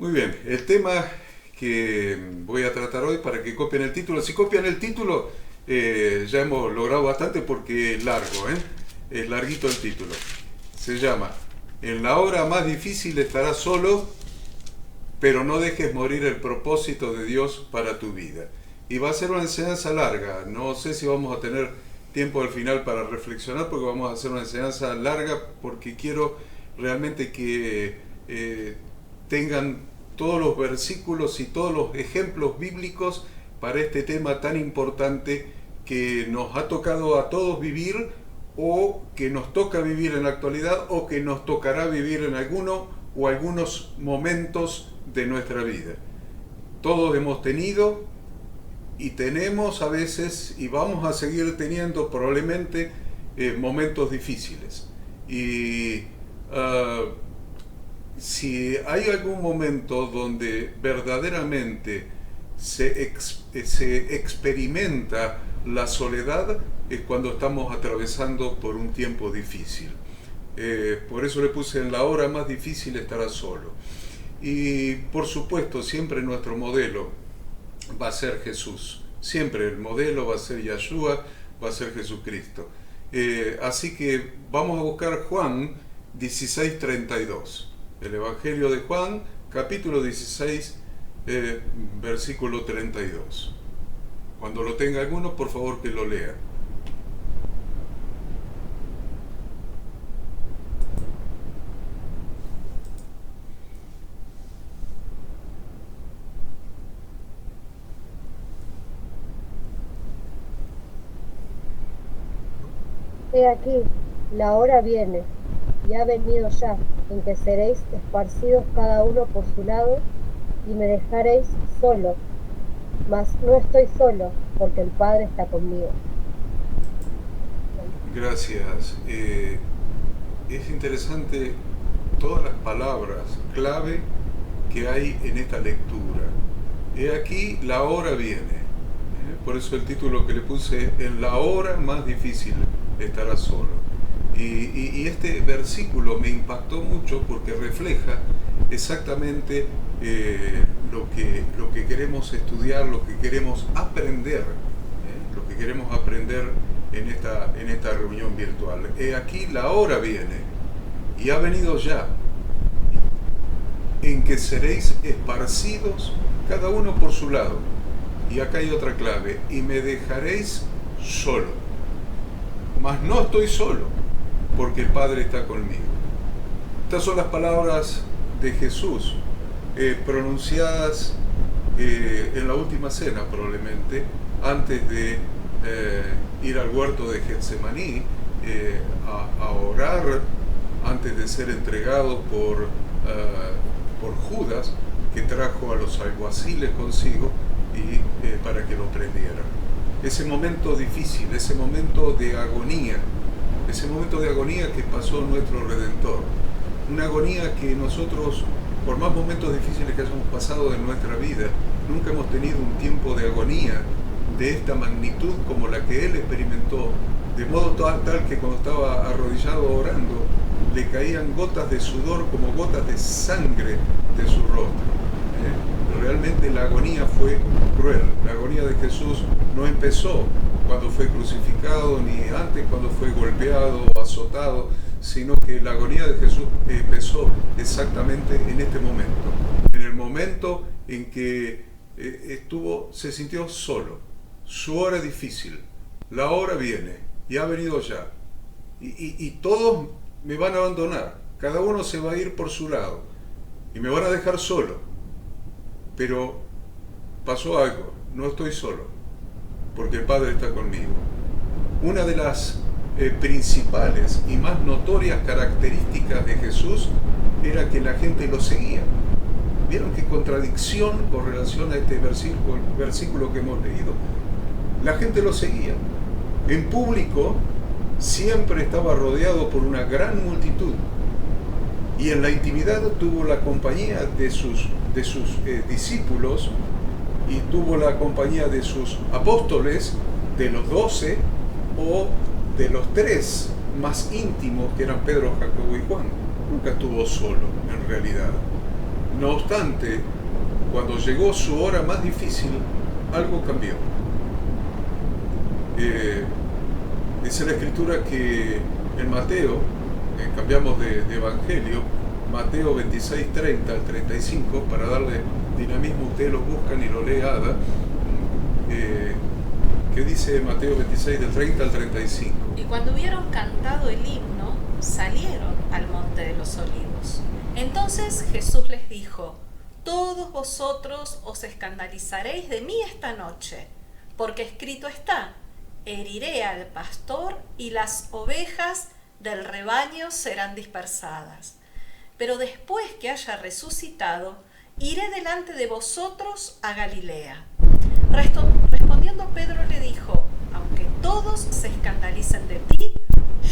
Muy bien, el tema que voy a tratar hoy para que copien el título. Si copian el título, ya hemos logrado bastante porque es largo, ¿eh? Es larguito el título. Se llama En la hora más difícil estarás solo, pero no dejes morir el propósito de Dios para tu vida. Y va a ser una enseñanza larga. No sé si vamos a tener tiempo al final para reflexionar, porque vamos a hacer una enseñanza larga porque quiero realmente que tengan todos los versículos y todos los ejemplos bíblicos para este tema tan importante que nos ha tocado a todos vivir, o que nos toca vivir en la actualidad, o que nos tocará vivir en alguno o algunos momentos de nuestra vida. Todos hemos tenido y tenemos a veces, y vamos a seguir teniendo probablemente, momentos difíciles. Y si hay algún momento donde verdaderamente se experimenta la soledad, es cuando estamos atravesando por un tiempo difícil. Por eso le puse en la hora más difícil estarás solo. Y por supuesto, siempre nuestro modelo va a ser Jesús. Siempre el modelo va a ser Yeshua, va a ser Jesucristo. Así que vamos a buscar Juan 16:32. El Evangelio de Juan, capítulo 16, versículo 32. Cuando lo tenga alguno, por favor que lo lea. He aquí, la hora viene, y ha venido ya, en que seréis esparcidos cada uno por su lado, y me dejaréis solo. Mas no estoy solo, porque el Padre está conmigo. Gracias. Es interesante todas las palabras clave que hay en esta lectura. He aquí, la hora viene. Por eso el título que le puse, en la hora más difícil estarás solo. Y este versículo me impactó mucho porque refleja exactamente lo que queremos estudiar, lo que queremos aprender, lo que queremos aprender en esta reunión virtual. He aquí, la hora viene, y ha venido ya, en que seréis esparcidos cada uno por su lado. Y acá hay otra clave: y me dejaréis solo. Mas no estoy solo, porque el Padre está conmigo. Estas son las palabras de Jesús, pronunciadas en la última cena, probablemente, antes de ir al huerto de Getsemaní, a orar, antes de ser entregado por Judas, que trajo a los alguaciles consigo y para que lo prendieran. Ese momento difícil, ese momento de agonía que pasó nuestro Redentor. Una agonía que nosotros, por más momentos difíciles que hayamos pasado en nuestra vida, nunca hemos tenido un tiempo de agonía de esta magnitud como la que Él experimentó, de modo tal que cuando estaba arrodillado orando, le caían gotas de sudor como gotas de sangre de su rostro. Realmente la agonía fue cruel. La agonía de Jesús no empezó cuando fue crucificado, ni antes cuando fue golpeado o azotado, sino que la agonía de Jesús empezó exactamente en este momento, en el momento en que se sintió solo. Su hora es difícil, la hora viene y ha venido ya, y todos me van a abandonar, cada uno se va a ir por su lado y me van a dejar solo. Pero pasó algo, no estoy solo, porque el Padre está conmigo. Una de las principales y más notorias características de Jesús era que la gente lo seguía. ¿Vieron qué contradicción con relación a este versículo que hemos leído? La gente lo seguía. En público siempre estaba rodeado por una gran multitud, y en la intimidad tuvo la compañía de sus discípulos, y tuvo la compañía de sus apóstoles, de los 12 o de los 3 más íntimos, que eran Pedro, Jacobo y Juan. Nunca estuvo solo, en realidad. No obstante, cuando llegó su hora más difícil, algo cambió. Dice la Escritura que en Mateo, cambiamos de Evangelio, Mateo 26, 30 al 35, para darle dinamismo, ustedes lo buscan y lo lee Ada, que dice Mateo 26, del 30 al 35. Y cuando hubieron cantado el himno, salieron al monte de los olivos. Entonces Jesús les dijo: todos vosotros os escandalizaréis de mí esta noche, porque escrito está: heriré al pastor y las ovejas del rebaño serán dispersadas. Pero después que haya resucitado, iré delante de vosotros a Galilea. Respondiendo Pedro le dijo: aunque todos se escandalicen de ti,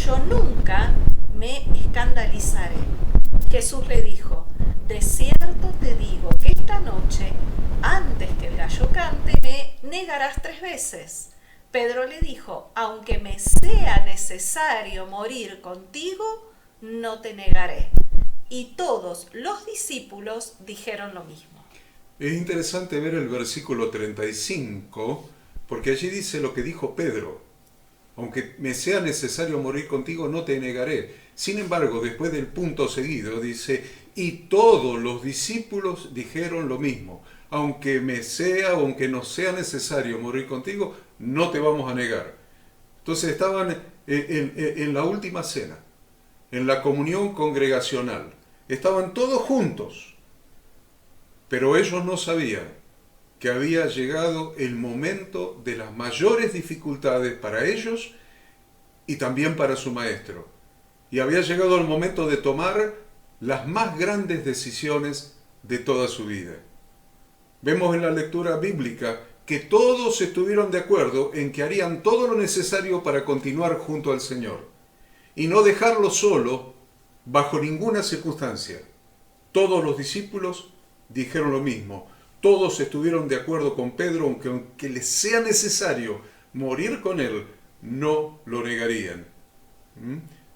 yo nunca me escandalizaré. Jesús le dijo: de cierto te digo que esta noche, antes que el gallo cante, me negarás 3 veces. Pedro le dijo: aunque me sea necesario morir contigo, no te negaré. Y todos los discípulos dijeron lo mismo. Es interesante ver el versículo 35, porque allí dice lo que dijo Pedro: aunque me sea necesario morir contigo, no te negaré. Sin embargo, después del punto seguido, dice: y todos los discípulos dijeron lo mismo. Aunque no sea necesario morir contigo, no te vamos a negar. Entonces estaban en la última cena, en la comunión congregacional. Estaban todos juntos, pero ellos no sabían que había llegado el momento de las mayores dificultades para ellos y también para su maestro. Y había llegado el momento de tomar las más grandes decisiones de toda su vida. Vemos en la lectura bíblica que todos estuvieron de acuerdo en que harían todo lo necesario para continuar junto al Señor y no dejarlo solo bajo ninguna circunstancia. Todos los discípulos dijeron lo mismo. Todos estuvieron de acuerdo con Pedro, aunque les sea necesario morir con él, no lo negarían.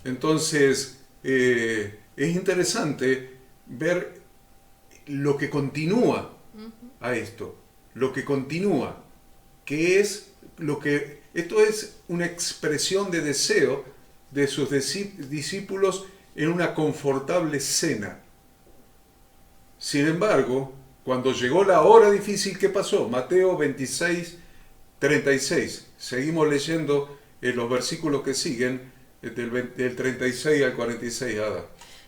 Entonces, es interesante ver lo que continúa a esto, lo que continúa, que es lo que... Esto es una expresión de deseo de sus discípulos en una confortable cena. Sin embargo, cuando llegó la hora difícil, ¿qué pasó? Mateo 26, 36. Seguimos leyendo en los versículos que siguen, del 36 al 46, Ada.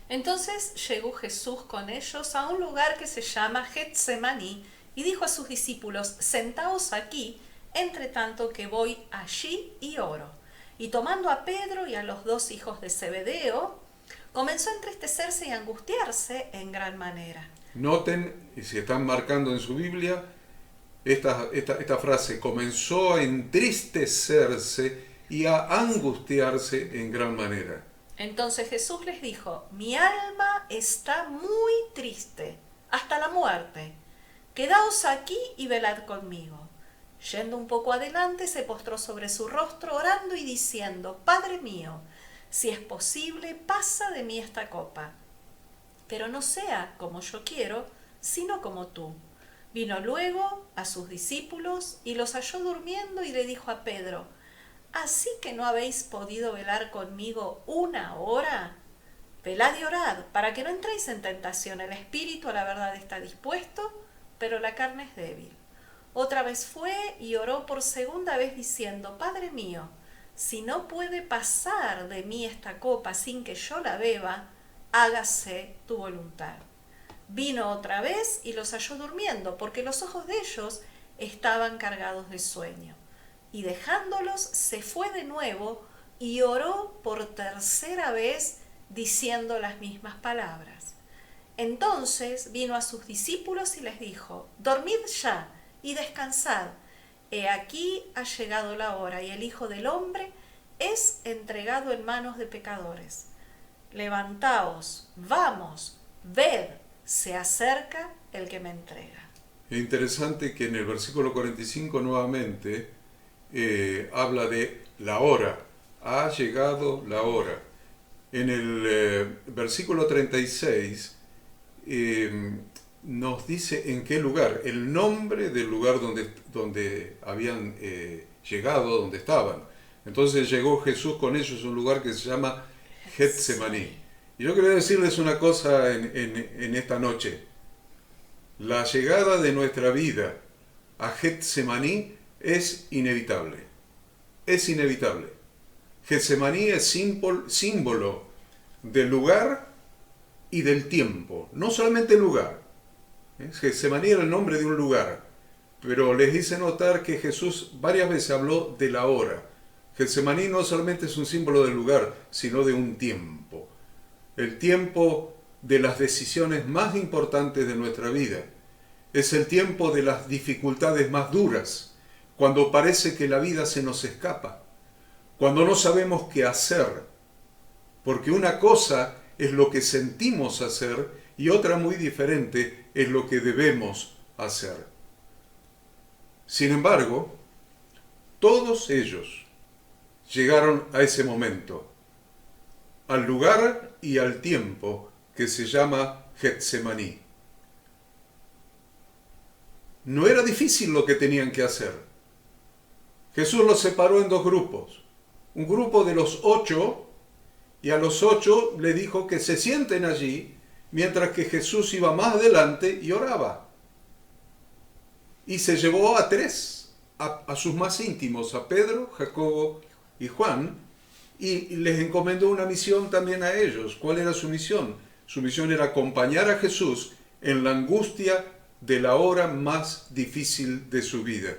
Entonces llegó Jesús con ellos a un lugar que se llama Getsemaní y dijo a sus discípulos: sentaos aquí, entre tanto que voy allí y oro. Y tomando a Pedro y a los 2 hijos de Zebedeo, comenzó a entristecerse y a angustiarse en gran manera. Noten, y si están marcando en su Biblia, esta frase: comenzó a entristecerse y a angustiarse en gran manera. Entonces Jesús les dijo: mi alma está muy triste, hasta la muerte. Quedaos aquí y velad conmigo. Yendo un poco adelante, se postró sobre su rostro, orando y diciendo: Padre mío, si es posible, pasa de mí esta copa. Pero no sea como yo quiero, sino como tú. Vino luego a sus discípulos y los halló durmiendo y le dijo a Pedro: ¿así que no habéis podido velar conmigo 1 hora? Velad y orad, para que no entréis en tentación. El espíritu a la verdad está dispuesto, pero la carne es débil. Otra vez fue y oró por 2ª vez diciendo: Padre mío, si no puede pasar de mí esta copa sin que yo la beba, hágase tu voluntad. Vino otra vez y los halló durmiendo, porque los ojos de ellos estaban cargados de sueño. Y dejándolos, se fue de nuevo y oró por 3ª vez, diciendo las mismas palabras. Entonces vino a sus discípulos y les dijo: dormid ya y descansad. He aquí ha llegado la hora, y el Hijo del Hombre es entregado en manos de pecadores. Levantaos, vamos, ved, se acerca el que me entrega. Es interesante que en el versículo 45 nuevamente habla de la hora. Ha llegado la hora. En el versículo 36 nos dice en qué lugar, el nombre del lugar donde habían llegado, donde estaban. Entonces llegó Jesús con ellos a un lugar que se llama Getsemaní. Y yo quería decirles una cosa en esta noche. La llegada de nuestra vida a Getsemaní es inevitable. Es inevitable. Getsemaní es símbolo del lugar y del tiempo. No solamente el lugar. Getsemaní era el nombre de un lugar. Pero les hice notar que Jesús varias veces habló de la hora. Getsemaní no solamente es un símbolo del lugar, sino de un tiempo. El tiempo de las decisiones más importantes de nuestra vida. Es el tiempo de las dificultades más duras, cuando parece que la vida se nos escapa, cuando no sabemos qué hacer, porque una cosa es lo que sentimos hacer y otra muy diferente es lo que debemos hacer. Sin embargo, todos ellos llegaron a ese momento, al lugar y al tiempo que se llama Getsemaní. No era difícil lo que tenían que hacer. Jesús los separó en dos grupos. Un grupo de los 8, y a los 8 le dijo que se sienten allí, mientras que Jesús iba más adelante y oraba. Y se llevó a 3, a sus más íntimos, a Pedro, Jacobo y Juan, y les encomendó una misión también a ellos. ¿Cuál era su misión? Su misión era acompañar a Jesús en la angustia de la hora más difícil de su vida.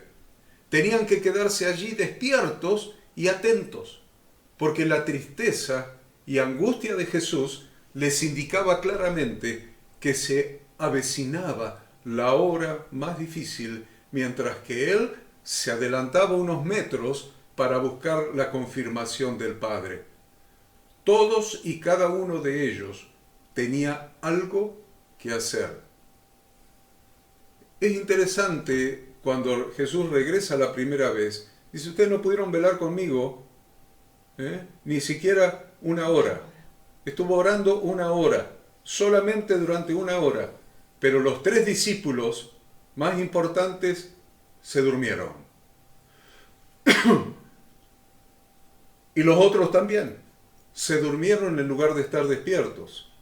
Tenían que quedarse allí despiertos y atentos, porque la tristeza y angustia de Jesús les indicaba claramente que se avecinaba la hora más difícil, mientras que él se adelantaba unos metros para buscar la confirmación del Padre. Todos y cada uno de ellos tenía algo que hacer. Es interesante cuando Jesús regresa la primera vez, dice: ustedes no pudieron velar conmigo, ni siquiera una hora. Estuvo orando una hora, solamente durante una hora, pero los 3 discípulos más importantes se durmieron. Y los otros también se durmieron en lugar de estar despiertos.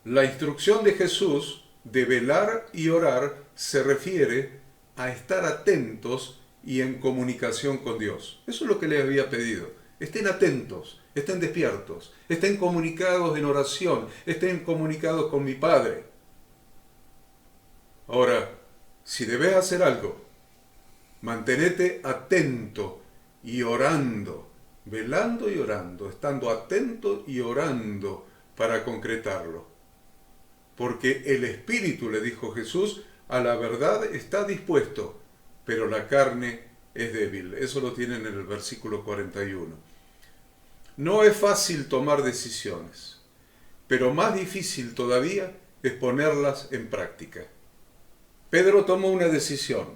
La instrucción de Jesús de velar y orar se refiere a estar atentos y en comunicación con Dios. Eso es lo que les había pedido. Estén atentos, estén despiertos, estén comunicados en oración, estén comunicados con mi Padre. Ahora, si debes hacer algo, mantenete atento y orando, velando y orando, estando atento y orando para concretarlo. Porque el espíritu, le dijo Jesús, a la verdad está dispuesto, pero la carne es débil. Eso lo tienen en el versículo 41. No es fácil tomar decisiones, pero más difícil todavía es ponerlas en práctica. Pedro tomó una decisión.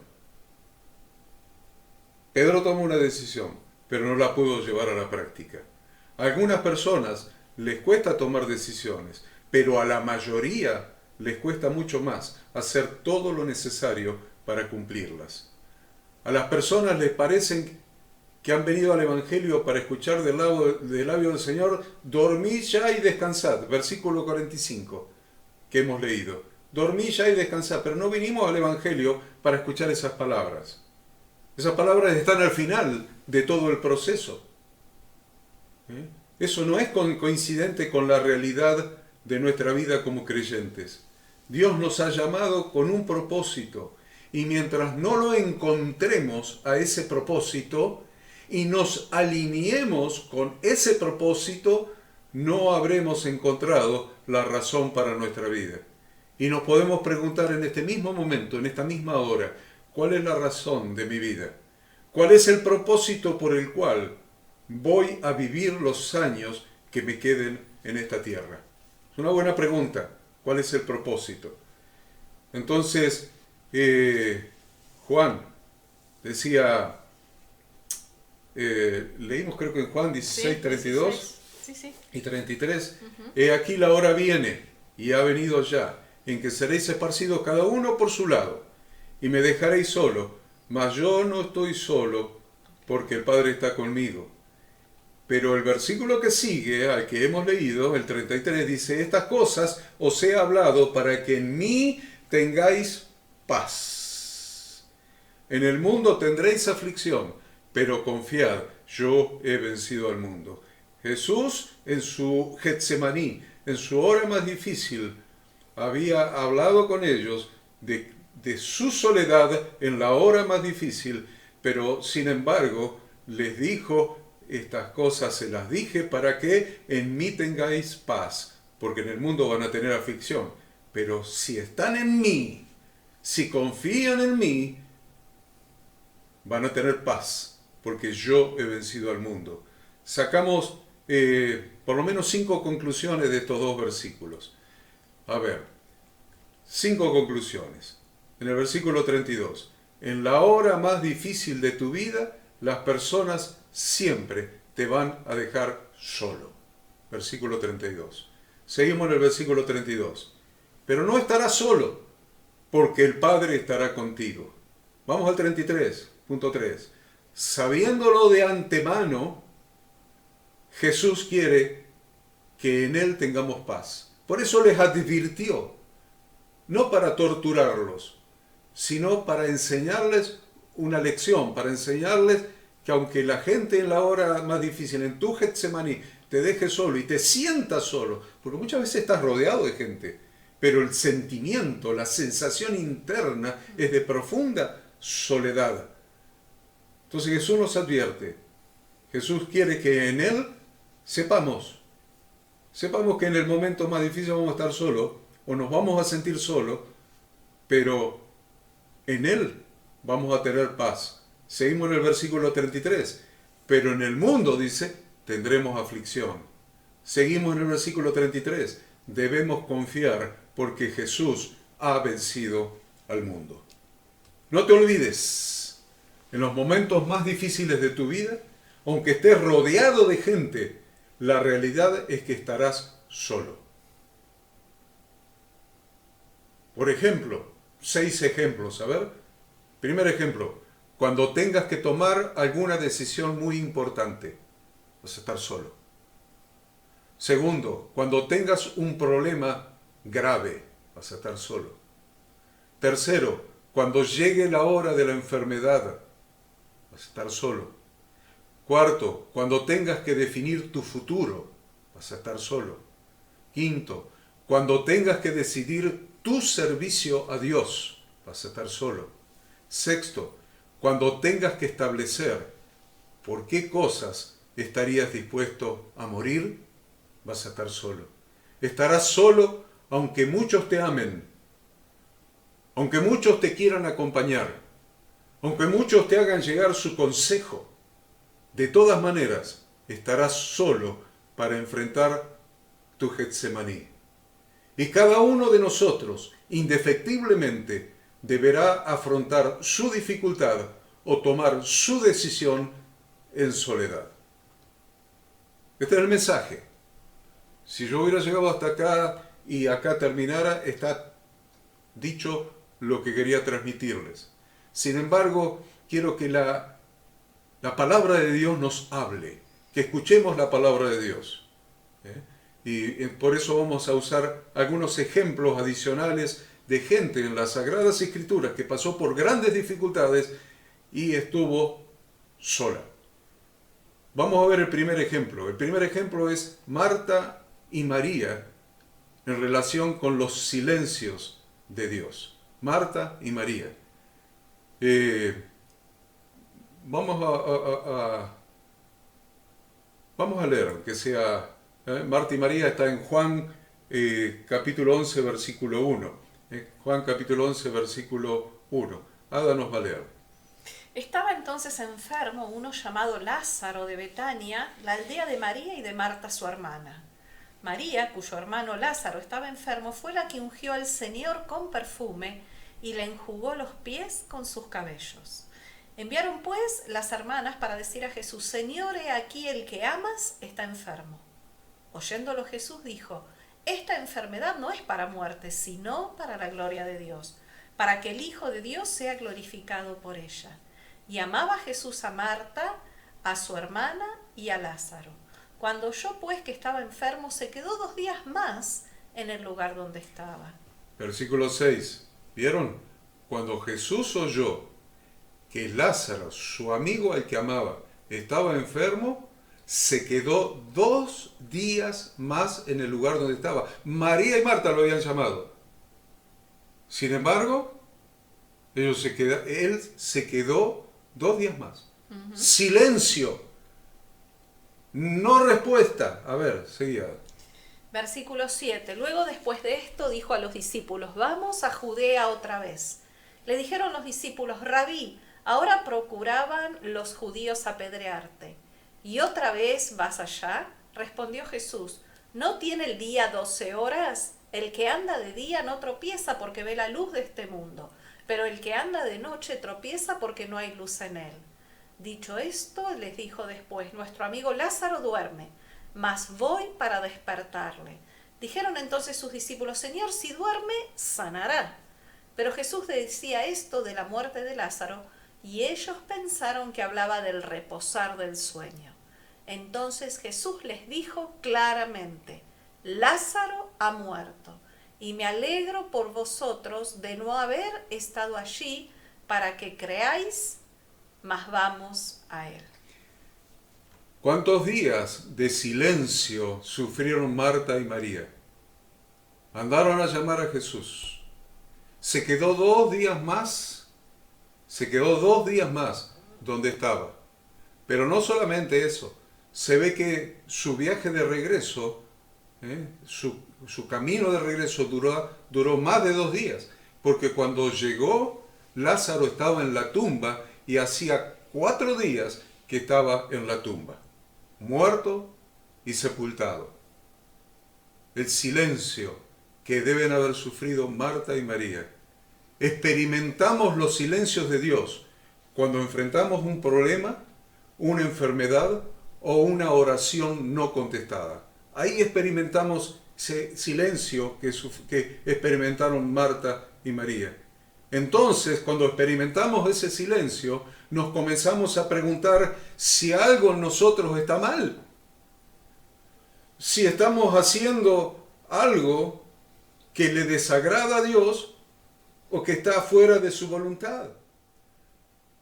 Pero no la pudo llevar a la práctica. A algunas personas les cuesta tomar decisiones, pero a la mayoría les cuesta mucho más hacer todo lo necesario para cumplirlas. A las personas les parecen que han venido al Evangelio para escuchar del labio del Señor: dormid ya y descansad, versículo 45 que hemos leído. Dormid ya y descansad, pero no vinimos al Evangelio para escuchar esas palabras. Esas palabras están al final de todo el proceso. Eso no es coincidente con la realidad de nuestra vida como creyentes. Dios nos ha llamado con un propósito, y mientras no lo encontremos a ese propósito y nos alineemos con ese propósito, no habremos encontrado la razón para nuestra vida. Y nos podemos preguntar en este mismo momento, en esta misma hora: ¿cuál es la razón de mi vida? ¿Cuál es el propósito por el cual voy a vivir los años que me queden en esta tierra? Es una buena pregunta. ¿Cuál es el propósito? Entonces, Juan decía, leímos creo que en Juan 16, 32 y 33, He aquí la hora viene y ha venido ya, en que seréis esparcidos cada uno por su lado, y me dejaréis solo, mas yo no estoy solo, porque el Padre está conmigo. Pero el versículo que sigue, al que hemos leído, el 33, dice, estas cosas os he hablado para que en mí tengáis paz. En el mundo tendréis aflicción, pero confiad, yo he vencido al mundo. Jesús en su Getsemaní, en su hora más difícil, había hablado con ellos de su soledad en la hora más difícil, pero sin embargo les dijo, estas cosas se las dije para que en mí tengáis paz, porque en el mundo van a tener aflicción, pero si están en mí, si confían en mí, van a tener paz, porque yo he vencido al mundo. Sacamos por lo menos 5 conclusiones de estos 2 versículos. A ver, 5 conclusiones. En el versículo 32, en la hora más difícil de tu vida, las personas siempre te van a dejar solo. Versículo 32. Seguimos en el versículo 32. Pero no estarás solo, porque el Padre estará contigo. Vamos al 33.3. Sabiéndolo de antemano, Jesús quiere que en Él tengamos paz. Por eso les advirtió, no para torturarlos, sino para enseñarles una lección, para enseñarles que aunque la gente en la hora más difícil, en tu Getsemaní, te deje solo y te sientas solo, porque muchas veces estás rodeado de gente, pero el sentimiento, la sensación interna es de profunda soledad. Entonces Jesús nos advierte, Jesús quiere que en Él sepamos que en el momento más difícil vamos a estar solos, o nos vamos a sentir solos, pero en Él vamos a tener paz. Seguimos en el versículo 33. Pero en el mundo, dice, tendremos aflicción. Seguimos en el versículo 33. Debemos confiar porque Jesús ha vencido al mundo. No te olvides, en los momentos más difíciles de tu vida, aunque estés rodeado de gente, la realidad es que estarás solo. Por ejemplo, 6 ejemplos, a ver. Primer ejemplo, cuando tengas que tomar alguna decisión muy importante, vas a estar solo. Segundo, cuando tengas un problema grave, vas a estar solo. Tercero, cuando llegue la hora de la enfermedad, vas a estar solo. Cuarto, cuando tengas que definir tu futuro, vas a estar solo. Quinto, cuando tengas que decidir tu servicio a Dios, vas a estar solo. Sexto, cuando tengas que establecer por qué cosas estarías dispuesto a morir, vas a estar solo. Estarás solo aunque muchos te amen, aunque muchos te quieran acompañar, aunque muchos te hagan llegar su consejo. De todas maneras, estarás solo para enfrentar tu Getsemaní. Y cada uno de nosotros, indefectiblemente, deberá afrontar su dificultad o tomar su decisión en soledad. Este es el mensaje. Si yo hubiera llegado hasta acá y acá terminara, está dicho lo que quería transmitirles. Sin embargo, quiero que la palabra de Dios nos hable, que escuchemos la palabra de Dios. Y por eso vamos a usar algunos ejemplos adicionales de gente en las Sagradas Escrituras que pasó por grandes dificultades y estuvo sola. Vamos a ver el primer ejemplo. El primer ejemplo es Marta y María en relación con los silencios de Dios. Marta y María. Vamos a leer, aunque sea... Marta y María está en Juan capítulo 11, versículo 1. Juan capítulo 11, versículo 1. Ada nos va a leer. Estaba entonces enfermo uno llamado Lázaro de Betania, la aldea de María y de Marta su hermana. María, cuyo hermano Lázaro estaba enfermo, fue la que ungió al Señor con perfume y le enjugó los pies con sus cabellos. Enviaron pues las hermanas para decir a Jesús: Señor, he aquí el que amas está enfermo. Oyéndolo Jesús dijo: esta enfermedad no es para muerte, sino para la gloria de Dios, para que el Hijo de Dios sea glorificado por ella. Y amaba Jesús a Marta, a su hermana y a Lázaro. Cuando oyó pues que estaba enfermo, se quedó 2 días más en el lugar donde estaba. Versículo 6. ¿Vieron? Cuando Jesús oyó que Lázaro, su amigo al que amaba, estaba enfermo, se quedó 2 días más en el lugar donde estaba. María y Marta lo habían llamado. Sin embargo, él se quedó 2 días más. Silencio. No respuesta. A ver, seguía. Versículo 7. Luego después de esto dijo a los discípulos, vamos a Judea otra vez. Le dijeron los discípulos, Rabí, ahora procuraban los judíos apedrearte. ¿Y otra vez vas allá? Respondió Jesús, ¿no tiene el día 12 horas? El que anda de día no tropieza porque ve la luz de este mundo, pero el que anda de noche tropieza porque no hay luz en él. Dicho esto, les dijo después, nuestro amigo Lázaro duerme, mas voy para despertarle. Dijeron entonces sus discípulos, Señor, si duerme, sanará. Pero Jesús decía esto de la muerte de Lázaro, y ellos pensaron que hablaba del reposar del sueño. Entonces Jesús les dijo claramente, Lázaro ha muerto, y me alegro por vosotros de no haber estado allí para que creáis, mas vamos a él. ¿Cuántos días de silencio sufrieron Marta y María? Mandaron a llamar a Jesús. Se quedó 2 días más. Se quedó 2 días más donde estaba. Pero no solamente eso. Se ve que su viaje de regreso, su camino de regreso duró más de 2 días. Porque cuando llegó, Lázaro estaba en la tumba y hacía 4 días que estaba en la tumba, muerto y sepultado. El silencio que deben haber sufrido Marta y María. Experimentamos los silencios de Dios cuando enfrentamos un problema, una enfermedad o una oración no contestada. Ahí experimentamos ese silencio que experimentaron Marta y María. Entonces, cuando experimentamos ese silencio, nos comenzamos a preguntar si algo en nosotros está mal. Si estamos haciendo algo que le desagrada a Dios o que está fuera de su voluntad.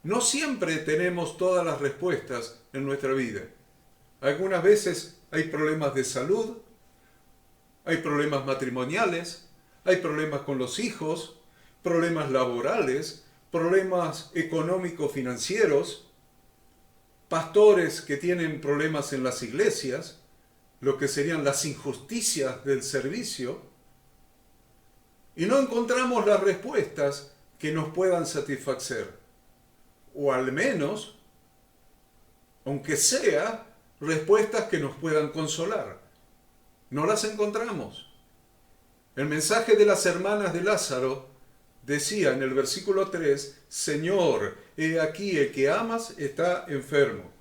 No siempre tenemos todas las respuestas en nuestra vida. Algunas veces hay problemas de salud, hay problemas matrimoniales, hay problemas con los hijos, problemas laborales, problemas económico-financieros, pastores que tienen problemas en las iglesias, lo que serían las injusticias del servicio, y no encontramos las respuestas que nos puedan satisfacer, o al menos, aunque sea, respuestas que nos puedan consolar. No las encontramos. El mensaje de las hermanas de Lázaro decía en el versículo 3, Señor, he aquí el que amas está enfermo.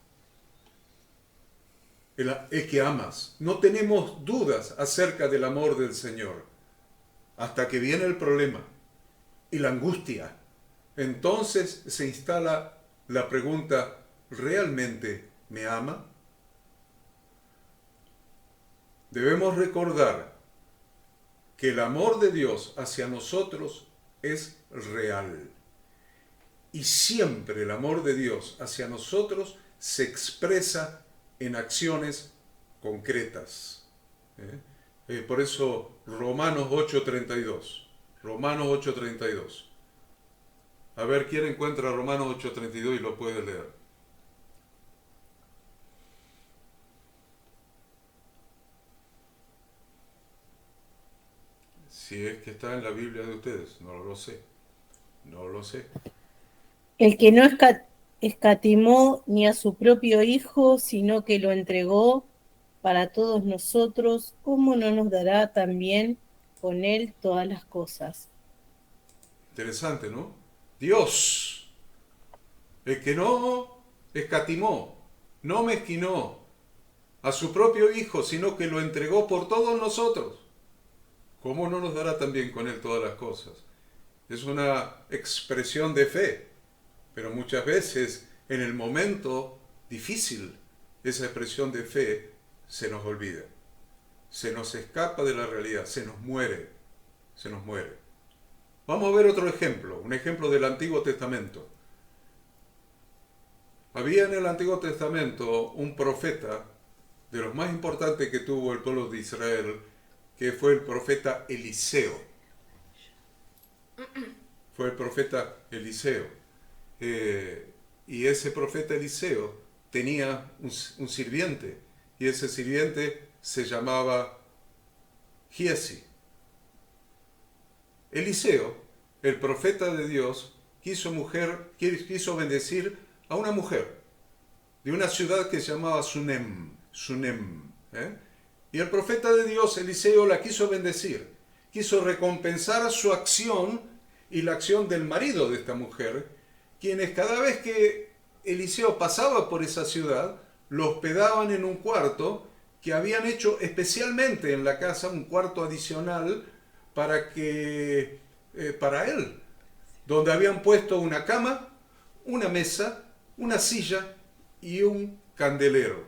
El que amas. No tenemos dudas acerca del amor del Señor. Hasta que viene el problema y la angustia. Entonces se instala la pregunta, ¿realmente me ama? Debemos recordar que el amor de Dios hacia nosotros es real. Y siempre el amor de Dios hacia nosotros se expresa en acciones concretas. Por eso Romanos 8:32. Romanos 8:32. A ver, ¿quién encuentra Romanos 8:32 y lo puede leer? Si es que está en la Biblia de ustedes, no lo sé. No lo sé. El que no escatimó ni a su propio Hijo, sino que lo entregó para todos nosotros, ¿cómo no nos dará también con él todas las cosas? Interesante, ¿no? Dios, el que no escatimó, no mezquinó a su propio Hijo, sino que lo entregó por todos nosotros. ¿cómo no nos dará también con Él todas las cosas? Es una expresión de fe, pero muchas veces en el momento difícil esa expresión de fe se nos olvida, se nos escapa de la realidad, se nos muere. Vamos a ver otro ejemplo, un ejemplo del Antiguo Testamento. Había en el Antiguo Testamento un profeta de los más importantes que tuvo el pueblo de Israel, que fue el profeta Eliseo. Fue el profeta Eliseo. Y ese profeta Eliseo tenía un sirviente, y ese sirviente se llamaba Giesi. Eliseo, el profeta de Dios, quiso bendecir a una mujer de una ciudad que se llamaba Sunem. Y el profeta de Dios, Eliseo, la quiso bendecir, quiso recompensar su acción y la acción del marido de esta mujer, quienes cada vez que Eliseo pasaba por esa ciudad, lo hospedaban en un cuarto que habían hecho especialmente en la casa, un cuarto adicional para él, donde habían puesto una cama, una mesa, una silla y un candelero.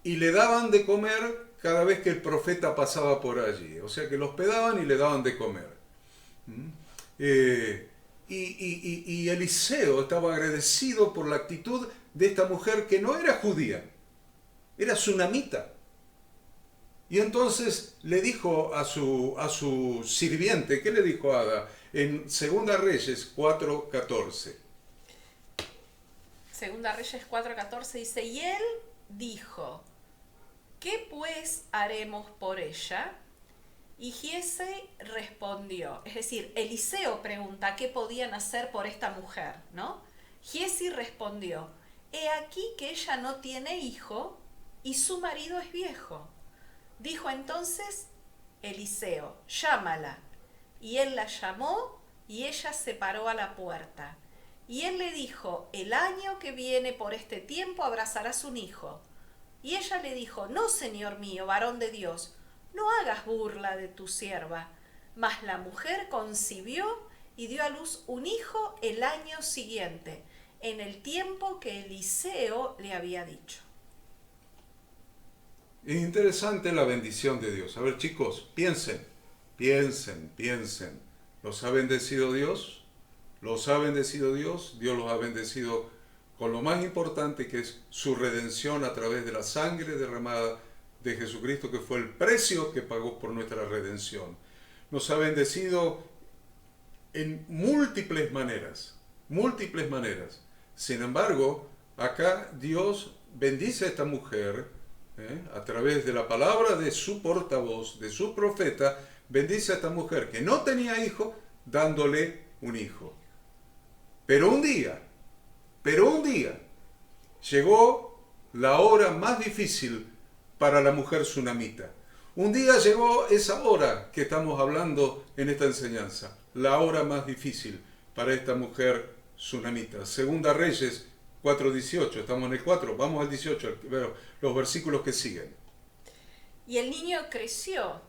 Y le daban de comer cada vez que el profeta pasaba por allí. O sea que lo hospedaban y le daban de comer. Y Eliseo estaba agradecido por la actitud de esta mujer que no era judía, era sunamita. Y entonces le dijo a su sirviente, ¿qué le dijo Ada? En 2 Reyes 4:14. Segunda Reyes 4:14 dice, y él dijo, ¿qué pues haremos por ella? Y Giese respondió, es decir, Eliseo pregunta qué podían hacer por esta mujer, ¿no? Giesi respondió, he aquí que ella no tiene hijo y su marido es viejo. Dijo entonces Eliseo, llámala. Y él la llamó y ella se paró a la puerta. Y él le dijo, el año que viene por este tiempo abrazarás un hijo. Y ella le dijo, no, señor mío, varón de Dios, no hagas burla de tu sierva. Mas la mujer concibió y dio a luz un hijo el año siguiente, en el tiempo que Eliseo le había dicho. Es interesante la bendición de Dios. A ver, chicos, piensen. ¿Los ha bendecido Dios? ¿Los ha bendecido Dios? Dios los ha bendecido con lo más importante, que es su redención a través de la sangre derramada de Jesucristo, que fue el precio que pagó por nuestra redención. Nos ha bendecido en múltiples maneras. Sin embargo, acá Dios bendice a esta mujer, a través de la palabra de su portavoz, de su profeta, bendice a esta mujer que no tenía hijo, dándole un hijo. Pero un día, llegó la hora más difícil para la mujer sunamita. Un día llegó esa hora que estamos hablando en esta enseñanza, la hora más difícil para esta mujer sunamita. Segunda Reyes 4:18, estamos en el 4, vamos al 18, los versículos que siguen. Y el niño creció,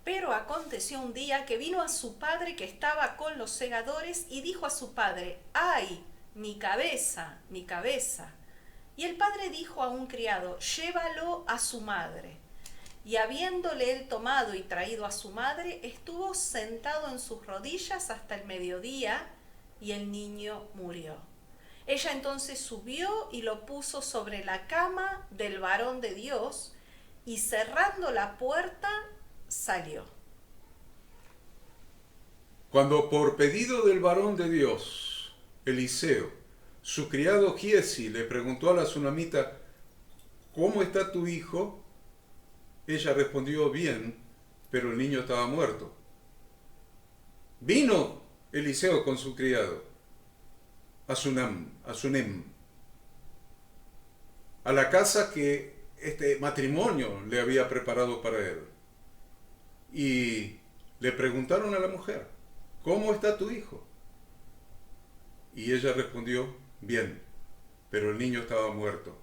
pero aconteció un día que vino a su padre que estaba con los segadores y dijo a su padre, ¡ay, mi cabeza, mi cabeza! Y el padre dijo a un criado, llévalo a su madre. Y habiéndole él tomado y traído a su madre, estuvo sentado en sus rodillas hasta el mediodía, y el niño murió. Ella entonces subió y lo puso sobre la cama del varón de Dios, y cerrando la puerta, salió. Cuando por pedido del varón de Dios, Eliseo, su criado Giesi le preguntó a la sunamita, ¿cómo está tu hijo? Ella respondió, bien, pero el niño estaba muerto. Vino Eliseo con su criado a Sunem, a la casa que este matrimonio le había preparado para él. Y le preguntaron a la mujer, ¿cómo está tu hijo? Y ella respondió, bien, pero el niño estaba muerto.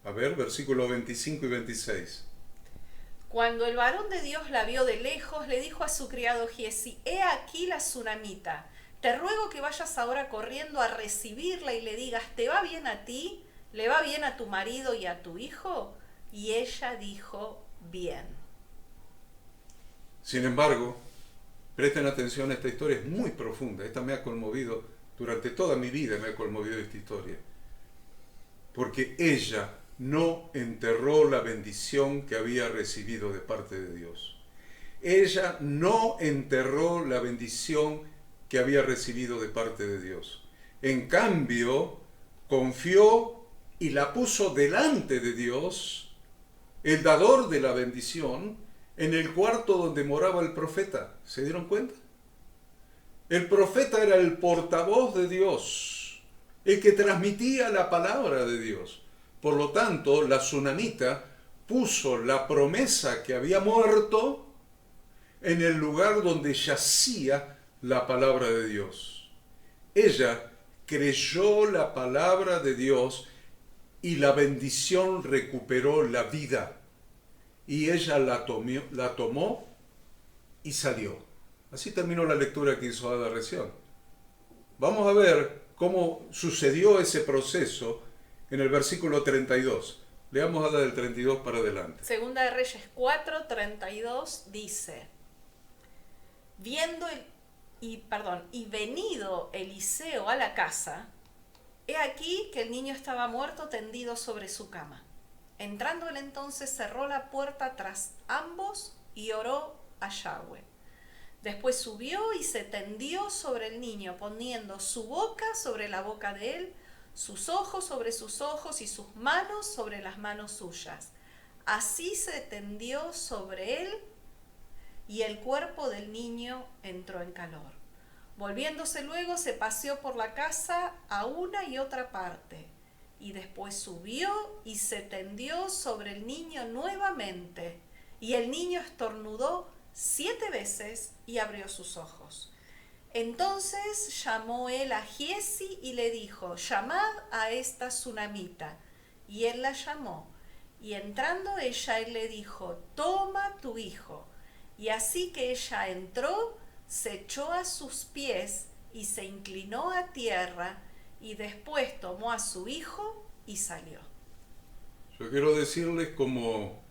A ver, versículos 25 y 26. Cuando el varón de Dios la vio de lejos, le dijo a su criado Giezi: he aquí la tsunamita. Te ruego que vayas ahora corriendo a recibirla y le digas: ¿te va bien a ti? ¿Le va bien a tu marido y a tu hijo? Y ella dijo: bien. Sin embargo, presten atención, esta historia es muy profunda. Esta me ha conmovido, durante toda mi vida me ha conmovido esta historia. Porque ella no enterró la bendición que había recibido de parte de Dios. Ella no enterró la bendición que había recibido de parte de Dios. En cambio, confió y la puso delante de Dios, el dador de la bendición, en el cuarto donde moraba el profeta. ¿Se dieron cuenta? El profeta era el portavoz de Dios, el que transmitía la palabra de Dios. Por lo tanto, la tsunamita puso la promesa que había muerto en el lugar donde yacía la palabra de Dios. Ella creyó la palabra de Dios y la bendición recuperó la vida. Y ella la tomó y salió. Así terminó la lectura que hizo Ada recién. Vamos a ver cómo sucedió ese proceso en el versículo 32. Leamos Ada del 32 para adelante. Segunda de Reyes 4:32 dice: y venido Eliseo a la casa, he aquí que el niño estaba muerto tendido sobre su cama. Entrando él entonces cerró la puerta tras ambos y oró a Yahweh. Después subió y se tendió sobre el niño, poniendo su boca sobre la boca de él, sus ojos sobre sus ojos y sus manos sobre las manos suyas. Así se tendió sobre él y el cuerpo del niño entró en calor. Volviéndose luego se paseó por la casa a una y otra parte. Y después subió y se tendió sobre el niño nuevamente. Y el niño estornudó 7 veces y abrió sus ojos. Entonces llamó él a Giezi y le dijo: llamad a esta tsunamita. Y él la llamó. Y entrando ella, él le dijo: toma tu hijo. Y así que ella entró, se echó a sus pies y se inclinó a tierra. Y después tomó a su hijo y salió. Yo quiero decirles como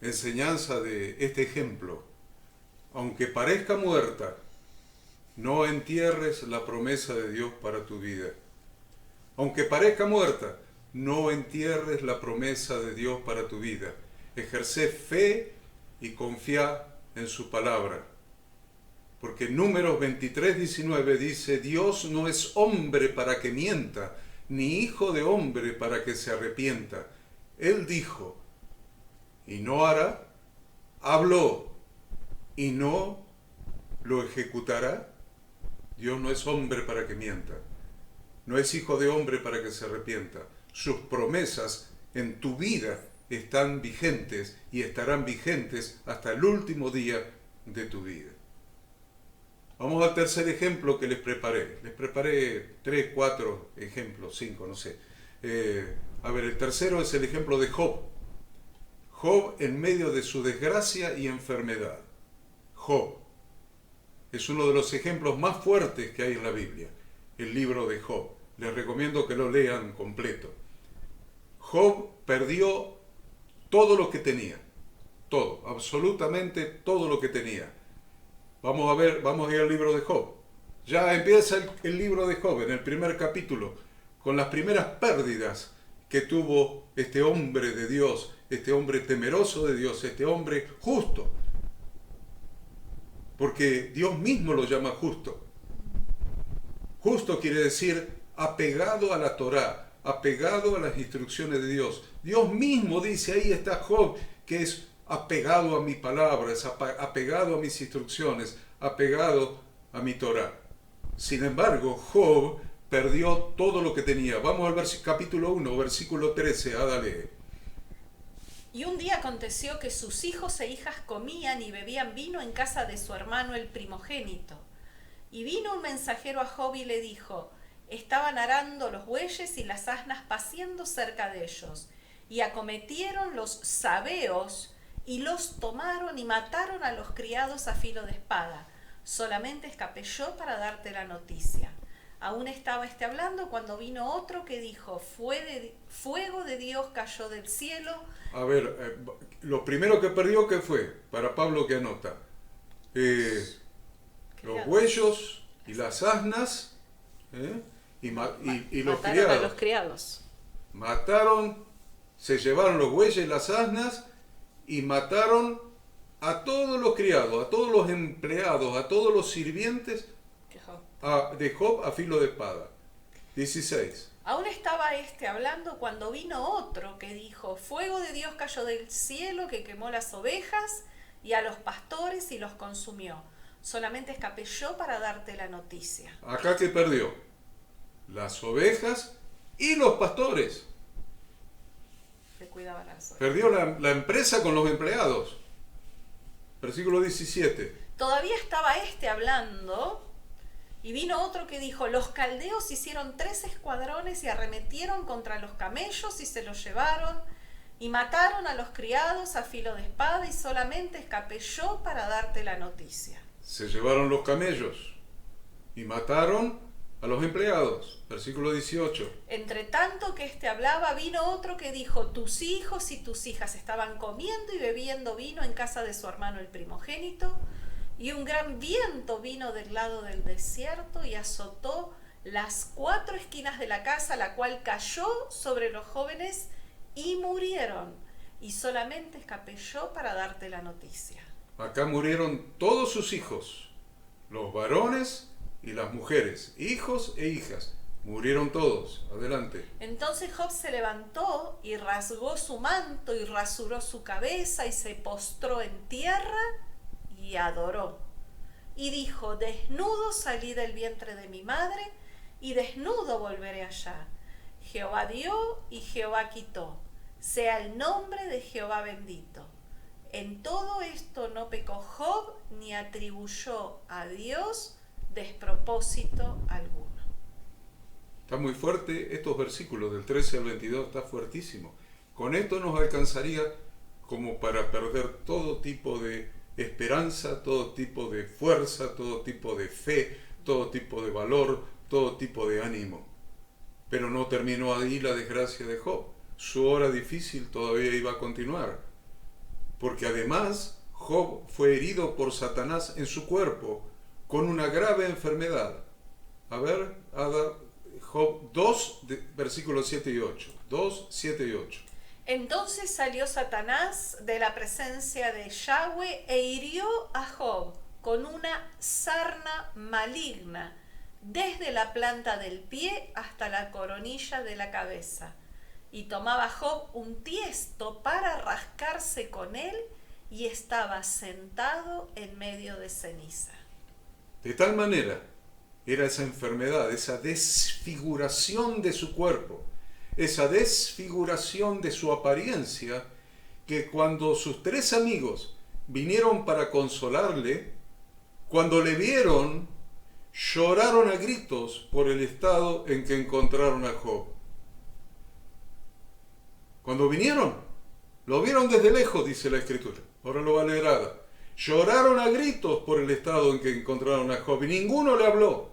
enseñanza de este ejemplo: aunque parezca muerta, no entierres la promesa de Dios para tu vida. Aunque parezca muerta, no entierres la promesa de Dios para tu vida. Ejerce fe y confía en su palabra. Porque Números 23:19 dice: Dios no es hombre para que mienta, ni hijo de hombre para que se arrepienta. Él dijo, y no hará; habló, y no lo ejecutará. Dios no es hombre para que mienta, no es hijo de hombre para que se arrepienta. Sus promesas en tu vida están vigentes y estarán vigentes hasta el último día de tu vida. Vamos al tercer ejemplo que les preparé. Les preparé 3, 4 ejemplos, 5, no sé. El tercero es el ejemplo de Job. Job en medio de su desgracia y enfermedad. Job es uno de los ejemplos más fuertes que hay en la Biblia, el libro de Job. Les recomiendo que lo lean completo. Job perdió todo lo que tenía. Todo, absolutamente todo lo que tenía. Vamos a ir al libro de Job. Ya empieza el libro de Job en el primer capítulo, con las primeras pérdidas que tuvo este hombre de Dios, este hombre temeroso de Dios, este hombre justo. Porque Dios mismo lo llama justo. Justo quiere decir apegado a la Torá, apegado a las instrucciones de Dios. Dios mismo dice, ahí está Job, que es apegado a mi palabra, es apegado a mis instrucciones, apegado a mi Torá. Sin embargo, Job perdió todo lo que tenía. Vamos al capítulo 1, versículo 13, Adale. Y un día aconteció que sus hijos e hijas comían y bebían vino en casa de su hermano el primogénito. Y vino un mensajero a Job y le dijo: estaban arando los bueyes y las asnas paciendo cerca de ellos, y acometieron los sabeos y los tomaron y mataron a los criados a filo de espada. Solamente escapé yo para darte la noticia. Aún estaba hablando cuando vino otro que dijo, fuego de Dios cayó del cielo. A ver, lo primero que perdió, ¿qué fue? Para Pablo, que anota. Los bueyos y las asnas, y los Mataron criados. a los criados. Mataron, se llevaron los bueyes y las asnas y mataron a todos los criados, a todos los empleados, a todos los sirvientes de Job a filo de espada. 16. Aún estaba hablando cuando vino otro que dijo, fuego de Dios cayó del cielo que quemó las ovejas y a los pastores y los consumió. Solamente escapé yo para darte la noticia. Acá que perdió las ovejas y los pastores. Le cuidaba las ovejas. Perdió la empresa con los empleados. Versículo 17. Todavía estaba hablando y vino otro que dijo, los caldeos hicieron 3 escuadrones y arremetieron contra los camellos y se los llevaron y mataron a los criados a filo de espada y solamente escapé yo para darte la noticia. Se llevaron los camellos y mataron a los empleados. Versículo 18. Entre tanto que hablaba, vino otro que dijo, tus hijos y tus hijas estaban comiendo y bebiendo vino en casa de su hermano el primogénito, y un gran viento vino del lado del desierto y azotó las 4 esquinas de la casa, la cual cayó sobre los jóvenes y murieron. Y solamente escapé yo para darte la noticia. Acá murieron todos sus hijos, los varones y las mujeres, hijos e hijas. Murieron todos. Adelante. Entonces Job se levantó y rasgó su manto y rasuró su cabeza y se postró en tierra y adoró. Y dijo, desnudo salí del vientre de mi madre y desnudo volveré allá. Jehová dio y Jehová quitó. Sea el nombre de Jehová bendito. En todo esto no pecó Job ni atribuyó a Dios despropósito alguno. Está muy fuerte estos versículos del 13 al 22, está fuertísimo. Con esto nos alcanzaría como para perder todo tipo de esperanza, todo tipo de fuerza, todo tipo de fe, todo tipo de valor, todo tipo de ánimo. Pero no terminó ahí la desgracia de Job. Su hora difícil todavía iba a continuar. Porque además Job fue herido por Satanás en su cuerpo con una grave enfermedad. A ver, Job 2, versículos 7 y 8. 2, 7 y 8. Entonces salió Satanás de la presencia de Yahweh e hirió a Job con una sarna maligna, desde la planta del pie hasta la coronilla de la cabeza. Y tomaba Job un tiesto para rascarse con él, y estaba sentado en medio de ceniza. De tal manera era esa enfermedad, esa desfiguración de su cuerpo, esa desfiguración de su apariencia, que cuando sus 3 amigos vinieron para consolarle, cuando le vieron, lloraron a gritos por el estado en que encontraron a Job. Cuando vinieron, lo vieron desde lejos, dice la Escritura. Ahora lo va a leer Ada. Lloraron a gritos por el estado en que encontraron a Job y ninguno le habló.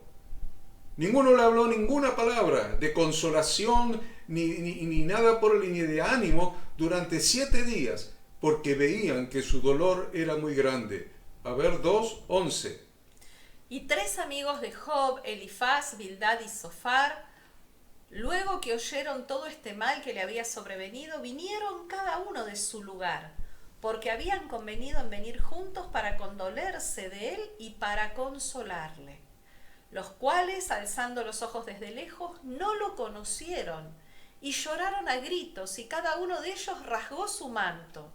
Ninguno le habló ninguna palabra de consolación ni nada por el ni de ánimo durante 7 días, porque veían que su dolor era muy grande. A ver, 2:11. Y 3 amigos de Job, Elifaz, Bildad y Zofar, luego que oyeron todo este mal que le había sobrevenido, vinieron cada uno de su lugar, porque habían convenido en venir juntos para condolerse de él y para consolarle. Los cuales, alzando los ojos desde lejos, no lo conocieron, y lloraron a gritos, y cada uno de ellos rasgó su manto,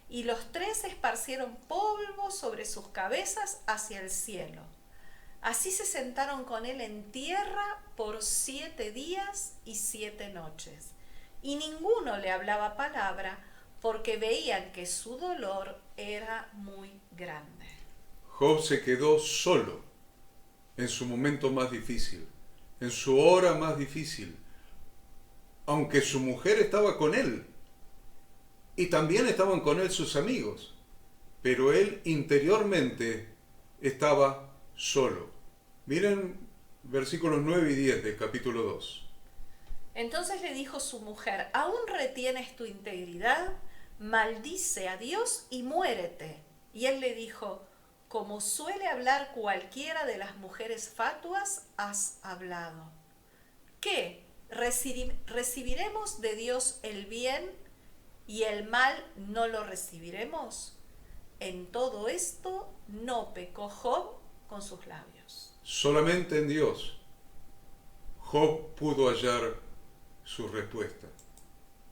y los 3 esparcieron polvo sobre sus cabezas hacia el cielo. Así se sentaron con él en tierra por 7 días y 7 noches, y ninguno le hablaba palabra, porque veían que su dolor era muy grande. Job se quedó solo en su momento más difícil, en su hora más difícil, aunque su mujer estaba con él. y también estaban con él sus amigos, pero él interiormente estaba solo. Miren versículos 9 y 10 del capítulo 2. Entonces le dijo su mujer, ¿aún retienes tu integridad? Maldice a Dios y muérete. Y él le dijo, como suele hablar cualquiera de las mujeres fatuas, has hablado. ¿Qué? ¿Recibiremos de Dios el bien y el mal no lo recibiremos? En todo esto no pecó Job con sus labios. Solamente en Dios Job pudo hallar su respuesta.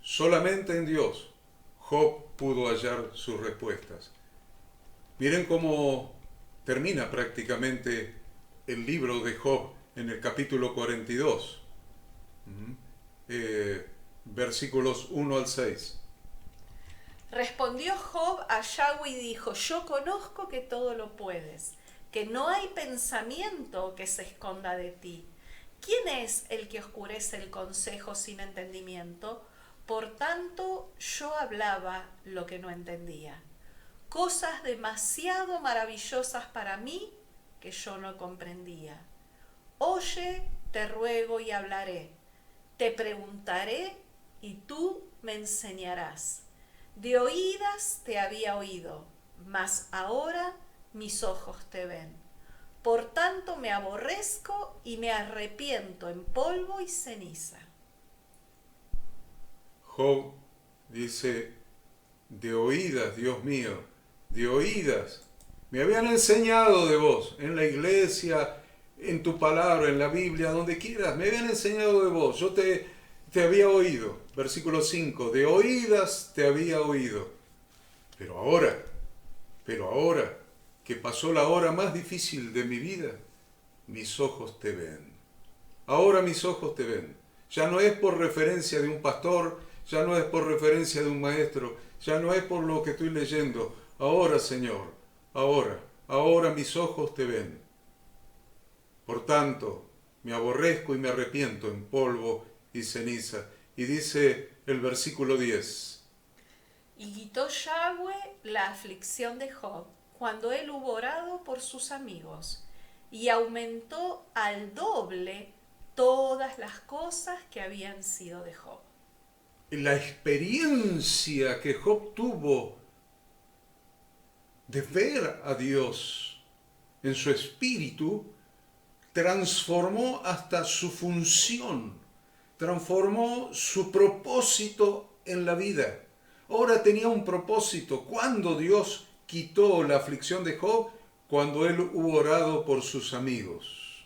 Solamente en Dios Job pudo hallar sus respuestas. Miren cómo termina prácticamente el libro de Job en el capítulo 42, versículos 1 al 6. Respondió Job a Yahweh y dijo, yo conozco que todo lo puedes, que no hay pensamiento que se esconda de ti. ¿Quién es el que oscurece el consejo sin entendimiento? Por tanto, yo hablaba lo que no entendía. Cosas demasiado maravillosas para mí que yo no comprendía. Oye, te ruego y hablaré. Te preguntaré y tú me enseñarás. De oídas te había oído, mas ahora mis ojos te ven. Por tanto me aborrezco y me arrepiento en polvo y ceniza. Job dice, de oídas, Dios mío, de oídas. Me habían enseñado de vos, en la iglesia, en tu palabra, en la Biblia, donde quieras. Me habían enseñado de vos. Yo te había oído. Versículo 5. De oídas te había oído. Pero ahora, que pasó la hora más difícil de mi vida, mis ojos te ven. Ahora mis ojos te ven. Ya no es por referencia de un pastor, ya no es por referencia de un maestro, ya no es por lo que estoy leyendo. Ahora, Señor, ahora mis ojos te ven. Por tanto, me aborrezco y me arrepiento en polvo y ceniza. Y dice el versículo 10. Y quitó Yahweh la aflicción de Job cuando él hubo orado por sus amigos, y aumentó al doble todas las cosas que habían sido de Job. La experiencia que Job tuvo de ver a Dios en su espíritu transformó hasta su función, transformó su propósito en la vida. Ahora tenía un propósito. ¿Cuándo Dios quitó la aflicción de Job? Cuando él hubo orado por sus amigos.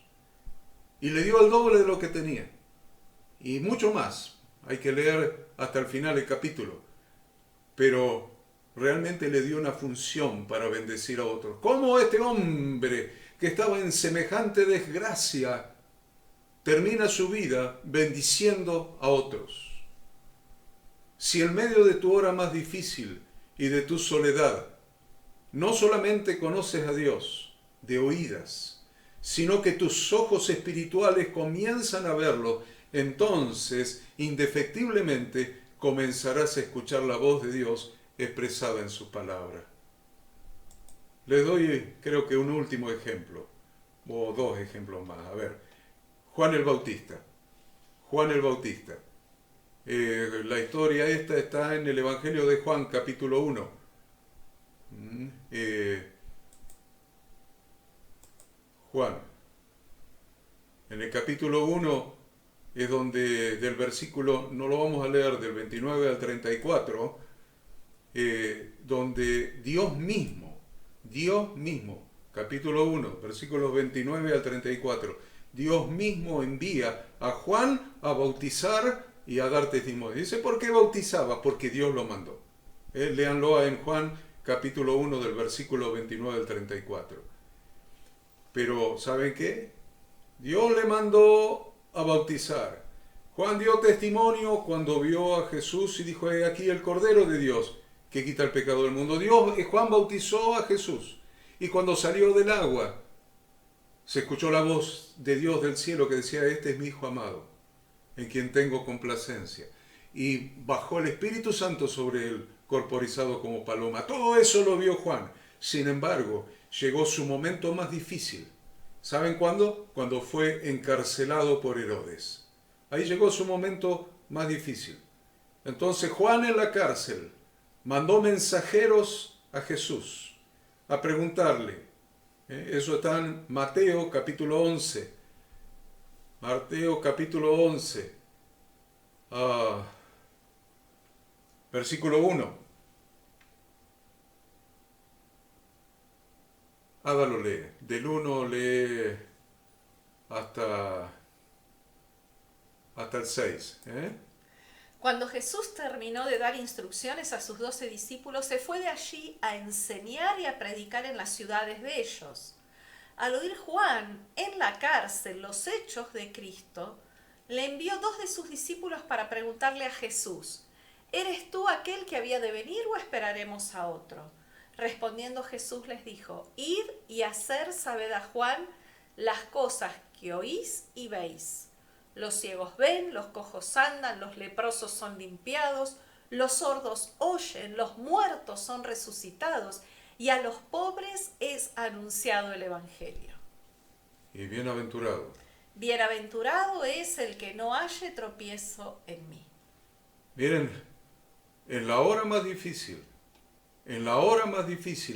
Y le dio el doble de lo que tenía. Y mucho más. Hay que leer hasta el final el capítulo. Pero realmente le dio una función para bendecir a otros. ¿Cómo este hombre que estaba en semejante desgracia termina su vida bendiciendo a otros? Si en medio de tu hora más difícil y de tu soledad no solamente conoces a Dios de oídas, sino que tus ojos espirituales comienzan a verlo, entonces indefectiblemente comenzarás a escuchar la voz de Dios expresada en su palabra. Les doy, creo que un último ejemplo, o dos ejemplos más. A ver, Juan el Bautista. La historia esta está en el Evangelio de Juan, capítulo 1. Juan. En el capítulo 1 es donde del versículo, no lo vamos a leer, del 29 al 34, donde Dios mismo, capítulo 1, versículos 29 al 34, Dios mismo envía a Juan a bautizar y a dar testimonio. Dice, ¿por qué bautizaba? Porque Dios lo mandó. Léanlo en Juan capítulo 1 del versículo 29 al 34. Pero, ¿saben qué? Dios le mandó a bautizar. Juan dio testimonio cuando vio a Jesús y dijo, he aquí el Cordero de Dios que quita el pecado del mundo. Juan bautizó a Jesús. Y cuando salió del agua, se escuchó la voz de Dios del cielo que decía, este es mi Hijo amado, en quien tengo complacencia. Y bajó el Espíritu Santo sobre él corporizado como paloma. Todo eso lo vio Juan. Sin embargo, llegó su momento más difícil. ¿Saben cuándo? Cuando fue encarcelado por Herodes. Ahí llegó su momento más difícil. Entonces Juan en la cárcel mandó mensajeros a Jesús a preguntarle. Eso está en Mateo capítulo 11. Mateo capítulo 11. Versículo 1. Ada lo lee. Del 1 lee hasta el 6. Cuando Jesús terminó de dar instrucciones a sus 12 discípulos, se fue de allí a enseñar y a predicar en las ciudades de ellos. Al oír Juan en la cárcel los hechos de Cristo, le envió 2 de sus discípulos para preguntarle a Jesús: ¿eres tú aquel que había de venir o esperaremos a otro? Respondiendo Jesús les dijo: id y hacer saber a Juan las cosas que oís y veis. Los ciegos ven, los cojos andan, los leprosos son limpiados, los sordos oyen, los muertos son resucitados, y a los pobres es anunciado el Evangelio. Y bienaventurado. Bienaventurado es el que no halle tropiezo en mí. Miren, en la hora más difícil,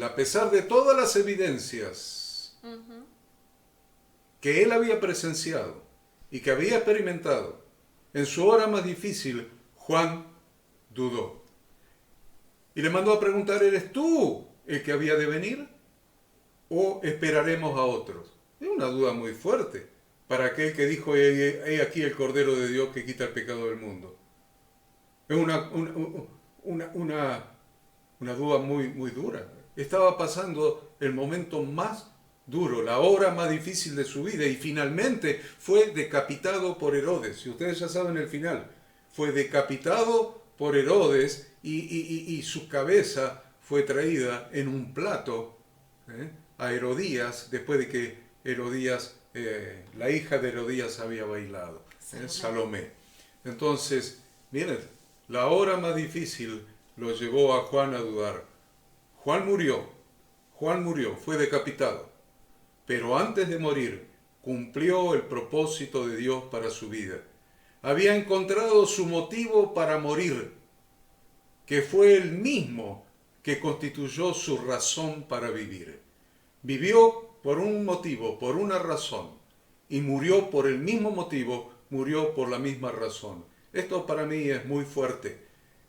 a pesar de todas las evidencias que él había presenciado y que había experimentado, en su hora más difícil, Juan dudó. Y le mandó a preguntar: ¿eres tú el que había de venir o esperaremos a otros? Es una duda muy fuerte para aquel que dijo: he aquí el Cordero de Dios que quita el pecado del mundo. Es una duda muy, muy dura. Estaba pasando el momento más duro, la hora más difícil de su vida, y finalmente fue decapitado por Herodes. Y ustedes ya saben el final. Fue decapitado por Herodes y su cabeza fue traída en un plato a Herodías, después de que Herodías, la hija de Herodías había bailado, Salomé. Entonces, miren, la hora más difícil lo llevó a Juan a dudar. Juan murió, fue decapitado, pero antes de morir cumplió el propósito de Dios para su vida. Había encontrado su motivo para morir, que fue el mismo que constituyó su razón para vivir. Vivió por un motivo, por una razón, y murió por el mismo motivo, murió por la misma razón. Esto para mí es muy fuerte,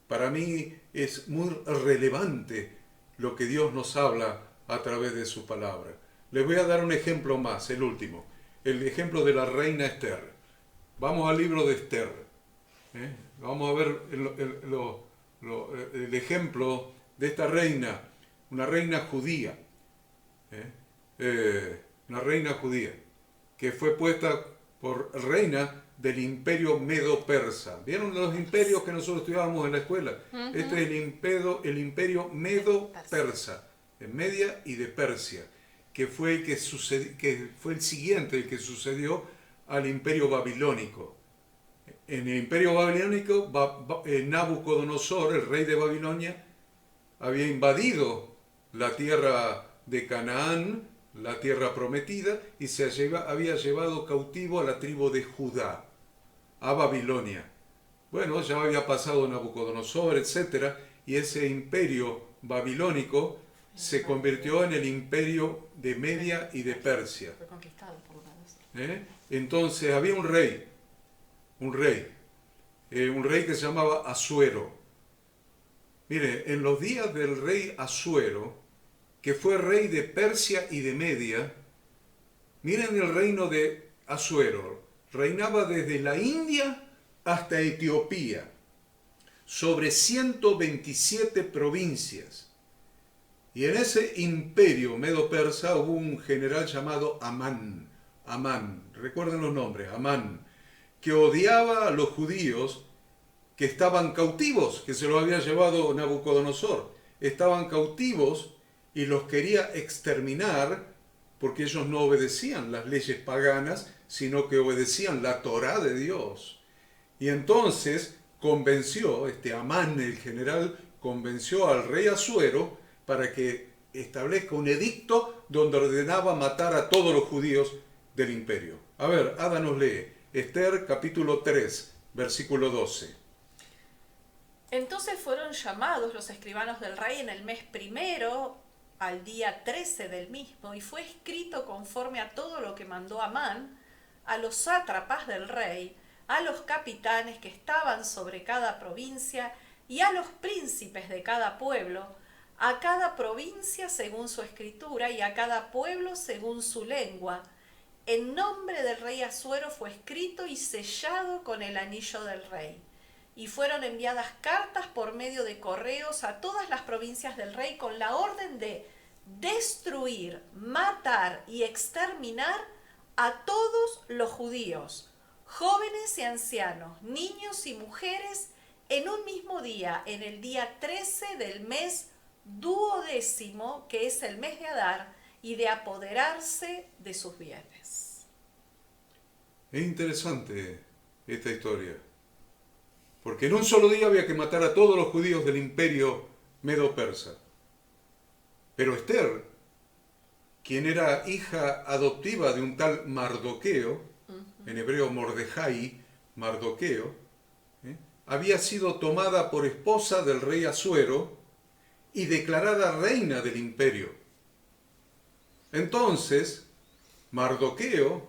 para mí es muy relevante lo que Dios nos habla a través de su palabra. Les voy a dar un ejemplo más, el último, el ejemplo de la reina Esther. Vamos al libro de Esther. Vamos a ver el ejemplo de esta reina, una reina judía. Una reina judía que fue puesta por reina del imperio medo-persa. ¿Vieron los imperios que nosotros estudiábamos en la escuela? Este es el imperio medo-persa, de Media y de Persia, que fue el siguiente, el que sucedió al imperio babilónico. En el imperio babilónico, Nabucodonosor, el rey de Babilonia, había invadido la tierra de Canaán, la tierra prometida, y había llevado cautivo a la tribu de Judá, a Babilonia. Bueno, ya había pasado Nabucodonosor, etc., y ese imperio babilónico se convirtió en el imperio de Media y de Persia. Fue conquistado por una. Entonces había un rey que se llamaba Asuero. Mire, en los días del rey Asuero, que fue rey de Persia y de Media, miren el reino de Asuero, reinaba desde la India hasta Etiopía, sobre 127 provincias. Y en ese imperio medo-persa hubo un general llamado Amán, recuerden los nombres, Amán, que odiaba a los judíos que estaban cautivos, que se los había llevado Nabucodonosor. Estaban cautivos y los quería exterminar porque ellos no obedecían las leyes paganas, sino que obedecían la Torá de Dios. Y entonces convenció, Amán, el general, convenció al rey Asuero para que establezca un edicto donde ordenaba matar a todos los judíos del imperio. A ver, Ada nos lee Esther capítulo 3, versículo 12. Entonces fueron llamados los escribanos del rey en el mes primero, al día 13 del mismo, y fue escrito conforme a todo lo que mandó Amán, a los sátrapas del rey, a los capitanes que estaban sobre cada provincia y a los príncipes de cada pueblo, a cada provincia según su escritura y a cada pueblo según su lengua. En nombre del rey Asuero fue escrito y sellado con el anillo del rey. Y fueron enviadas cartas por medio de correos a todas las provincias del rey con la orden de destruir, matar y exterminar a todos los judíos, jóvenes y ancianos, niños y mujeres, en un mismo día, en el día 13 del mes duodécimo, que es el mes de Adar, y de apoderarse de sus bienes. Es interesante esta historia, porque en un solo día había que matar a todos los judíos del imperio medo-persa. Pero Esther, quien era hija adoptiva de un tal Mardoqueo, en hebreo Mordejai, Mardoqueo, había sido tomada por esposa del rey Asuero y declarada reina del imperio. Entonces, Mardoqueo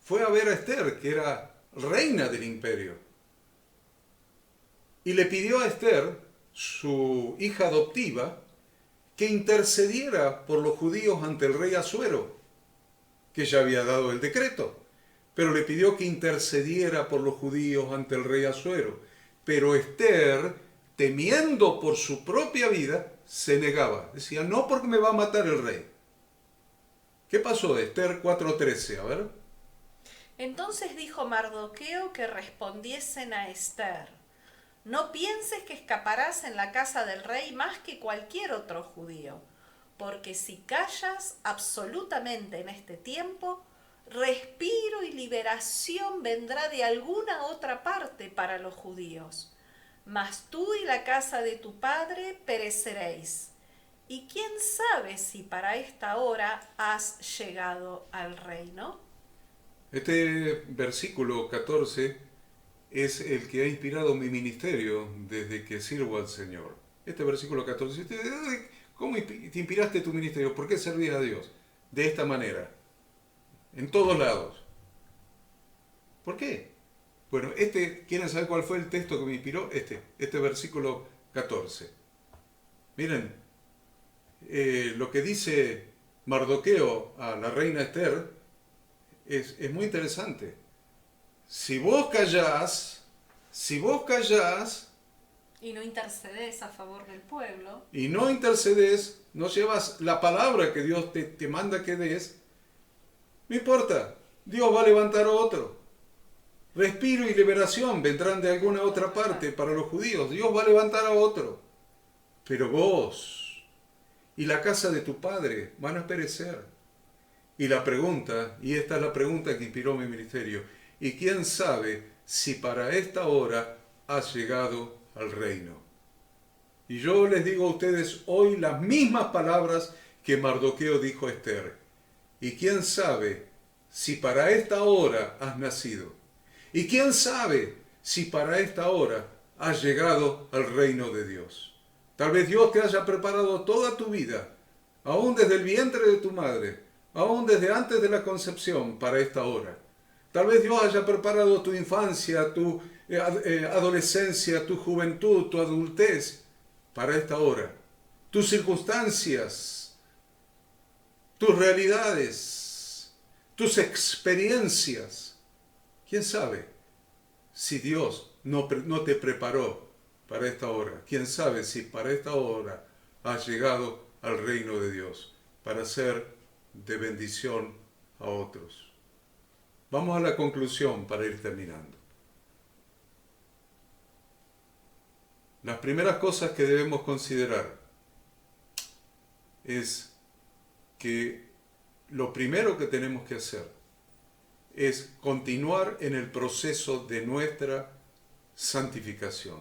fue a ver a Esther, que era reina del imperio, y le pidió a Esther, su hija adoptiva, que intercediera por los judíos ante el rey Asuero, que ya había dado el decreto, pero le pidió que intercediera por los judíos ante el rey Asuero. Pero Esther, temiendo por su propia vida, se negaba. Decía, no, porque me va a matar el rey. ¿Qué pasó? Esther 4:13, a ver. Entonces dijo Mardoqueo que respondiesen a Esther: no pienses que escaparás en la casa del rey más que cualquier otro judío, porque si callas absolutamente en este tiempo, respiro y liberación vendrá de alguna otra parte para los judíos. Mas tú y la casa de tu padre pereceréis. Y quién sabe si para esta hora has llegado al reino. Este versículo 14 es el que ha inspirado mi ministerio desde que sirvo al Señor. Este versículo 14, ¿cómo te inspiraste tu ministerio? ¿Por qué servías a Dios? De esta manera, en todos lados. ¿Por qué? Bueno, ¿quieren saber cuál fue el texto que me inspiró? Este versículo 14. Miren, lo que dice Mardoqueo a la reina Esther es muy interesante. Si vos callás, y no intercedes a favor del pueblo, y no intercedes, no llevas la palabra que Dios te manda que des, no importa, Dios va a levantar a otro. Respiro y liberación vendrán de alguna otra parte para los judíos. Dios va a levantar a otro. Pero vos y la casa de tu padre van a perecer. Y la pregunta, y esta es la pregunta que inspiró mi ministerio, ¿y quién sabe si para esta hora has llegado al reino? Y yo les digo a ustedes hoy las mismas palabras que Mardoqueo dijo a Esther. ¿Y quién sabe si para esta hora has nacido? ¿Y quién sabe si para esta hora has llegado al reino de Dios? Tal vez Dios te haya preparado toda tu vida, aún desde el vientre de tu madre, aún desde antes de la concepción, para esta hora. Tal vez Dios haya preparado tu infancia, tu adolescencia, tu juventud, tu adultez, para esta hora. Tus circunstancias, tus realidades, tus experiencias. ¿Quién sabe si Dios no te preparó para esta hora? ¿Quién sabe si para esta hora has llegado al reino de Dios para ser de bendición a otros? Vamos a la conclusión para ir terminando. Las primeras cosas que debemos considerar es que lo primero que tenemos que hacer es continuar en el proceso de nuestra santificación.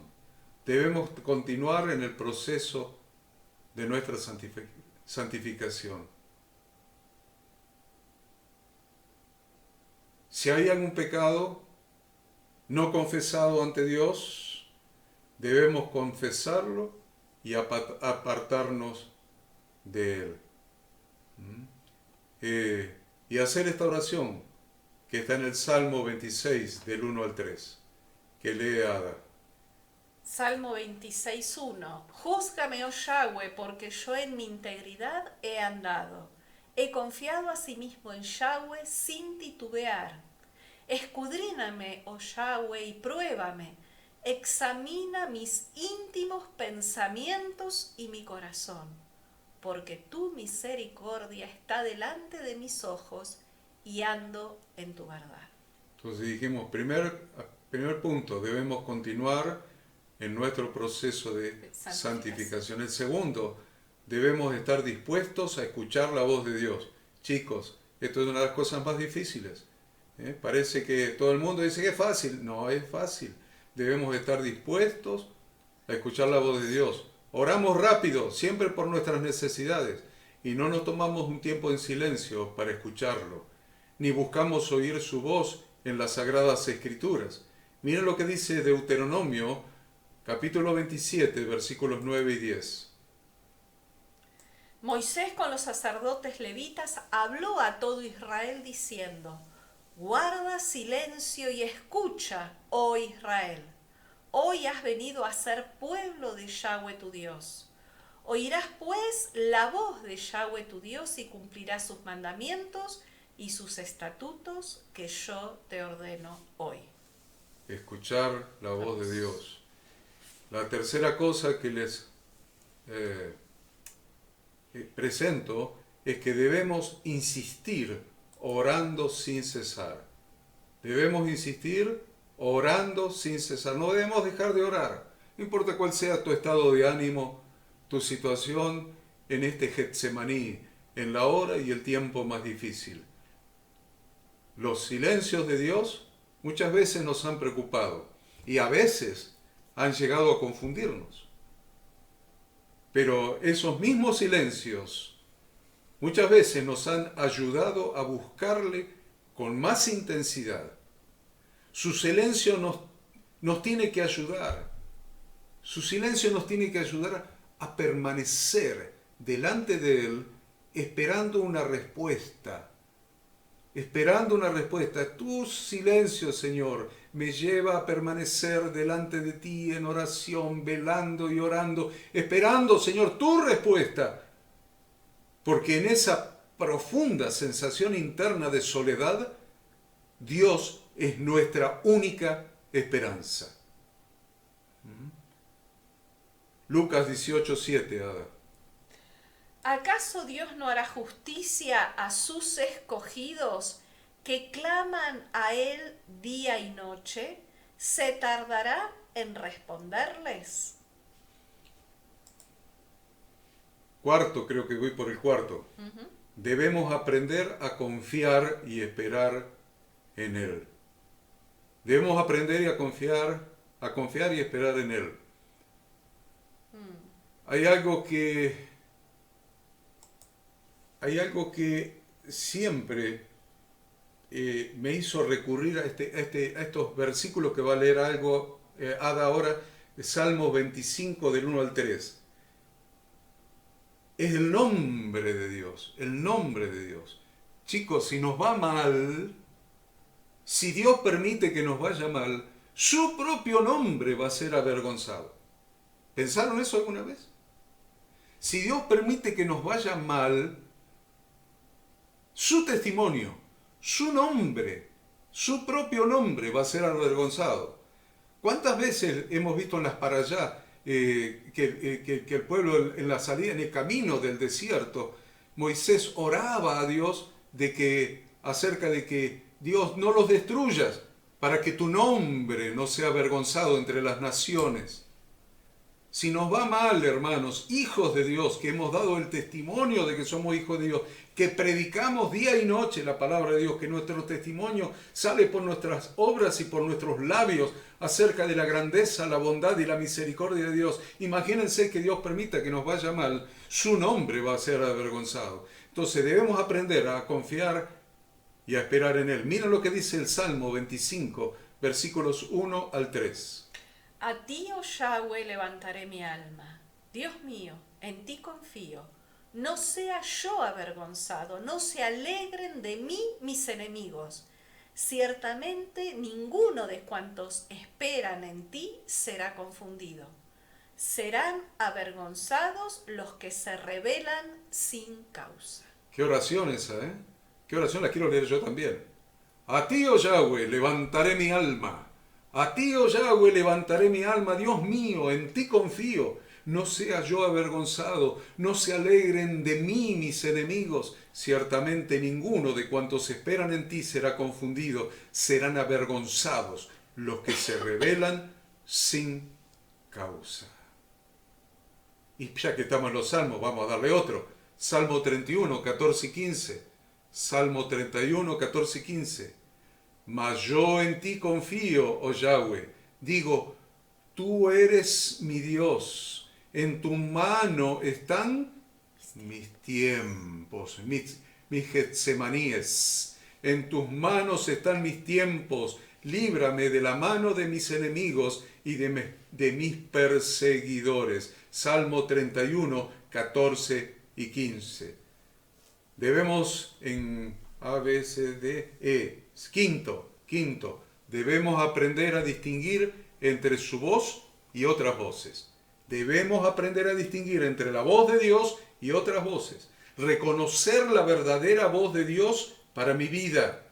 debemos continuar en el proceso de nuestra santificación. Si hay algún pecado no confesado ante Dios, debemos confesarlo y apartarnos de él. Y hacer esta oración que está en el Salmo 26, del 1 al 3, que lee Ada. Salmo 26:1. Júzgame, oh Yahweh, porque yo en mi integridad he andado. He confiado asimismo en Yahweh sin titubear. Escudríname, oh Yahweh, y pruébame. Examina mis íntimos pensamientos y mi corazón, porque tu misericordia está delante de mis ojos y ando en tu verdad. Entonces dijimos, primer punto, debemos continuar en nuestro proceso de santificación. El segundo, debemos estar dispuestos a escuchar la voz de Dios. Chicos, esto es una de las cosas más difíciles. Parece que todo el mundo dice que es fácil. No es fácil. Debemos estar dispuestos a escuchar la voz de Dios. Oramos rápido, siempre por nuestras necesidades, y no nos tomamos un tiempo en silencio para escucharlo, ni buscamos oír su voz en las Sagradas Escrituras. Miren lo que dice Deuteronomio, capítulo 27, versículos 9 y 10. Moisés con los sacerdotes levitas habló a todo Israel diciendo: guarda silencio y escucha, oh Israel. Hoy has venido a ser pueblo de Yahweh tu Dios. Oirás pues la voz de Yahweh tu Dios y cumplirás sus mandamientos y sus estatutos que yo te ordeno hoy. Escuchar la voz de Dios. La tercera cosa que les presento es que debemos insistir orando sin cesar. Debemos insistir orando sin cesar. No debemos dejar de orar. No importa cuál sea tu estado de ánimo, tu situación en este Getsemaní, en la hora y el tiempo más difícil. Los silencios de Dios muchas veces nos han preocupado y a veces han llegado a confundirnos. Pero esos mismos silencios muchas veces nos han ayudado a buscarle con más intensidad. Su silencio nos tiene que ayudar. Su silencio nos tiene que ayudar a permanecer delante de Él esperando una respuesta. Esperando una respuesta. Tu silencio, Señor, me lleva a permanecer delante de ti en oración, velando y orando, esperando, Señor, tu respuesta. Porque en esa profunda sensación interna de soledad, Dios es nuestra única esperanza. Lucas 18:7, Ada. ¿Acaso Dios no hará justicia a sus escogidos que claman a Él día y noche? ¿Se tardará en responderles? Cuarto, creo que voy por el cuarto. Debemos aprender a confiar y esperar en Él. Debemos aprender a confiar y esperar en Él. Hay algo que siempre me hizo recurrir a estos versículos que va a leer Ada ahora, Salmo 25 del 1 al 3. Es el nombre de Dios, el nombre de Dios. Chicos, si nos va mal, si Dios permite que nos vaya mal, su propio nombre va a ser avergonzado. ¿Pensaron eso alguna vez? Si Dios permite que nos vaya mal, su testimonio, su nombre, su propio nombre va a ser avergonzado. ¿Cuántas veces hemos visto en las parashá que el pueblo en la salida, en el camino del desierto, Moisés oraba a Dios acerca de que Dios no los destruyas para que tu nombre no sea avergonzado entre las naciones? Si nos va mal, hermanos, hijos de Dios, que hemos dado el testimonio de que somos hijos de Dios, que predicamos día y noche la palabra de Dios, que nuestro testimonio sale por nuestras obras y por nuestros labios acerca de la grandeza, la bondad y la misericordia de Dios. Imagínense que Dios permita que nos vaya mal, su nombre va a ser avergonzado. Entonces debemos aprender a confiar y a esperar en Él. Mira lo que dice el Salmo 25, versículos 1 al 3. A ti, oh Yahweh, levantaré mi alma. Dios mío, en ti confío. No sea yo avergonzado, no se alegren de mí mis enemigos. Ciertamente ninguno de cuantos esperan en ti será confundido. Serán avergonzados los que se rebelan sin causa. Qué oración esa, ¿eh? Qué oración, la quiero leer yo también. A ti, oh Yahweh, levantaré mi alma. A ti, oh Yahweh, levantaré mi alma. Dios mío, en ti confío. No sea yo avergonzado, no se alegren de mí mis enemigos. Ciertamente ninguno de cuantos esperan en ti será confundido. Serán avergonzados los que se rebelan sin causa. Y ya que estamos en los salmos, vamos a darle otro. Salmo 31, 14 y 15. Salmo 31, 14 y 15. Mas yo en ti confío, oh Yahweh. Digo, tú eres mi Dios. En tu mano están mis tiempos, mis getsemaníes. En tus manos están mis tiempos. Líbrame de la mano de mis enemigos y de mis perseguidores. Salmo 31, 14 y 15. Debemos en A, B, C, D, E. Quinto, debemos aprender a distinguir entre su voz y otras voces. Debemos aprender a distinguir entre la voz de Dios y otras voces. Reconocer la verdadera voz de Dios para mi vida.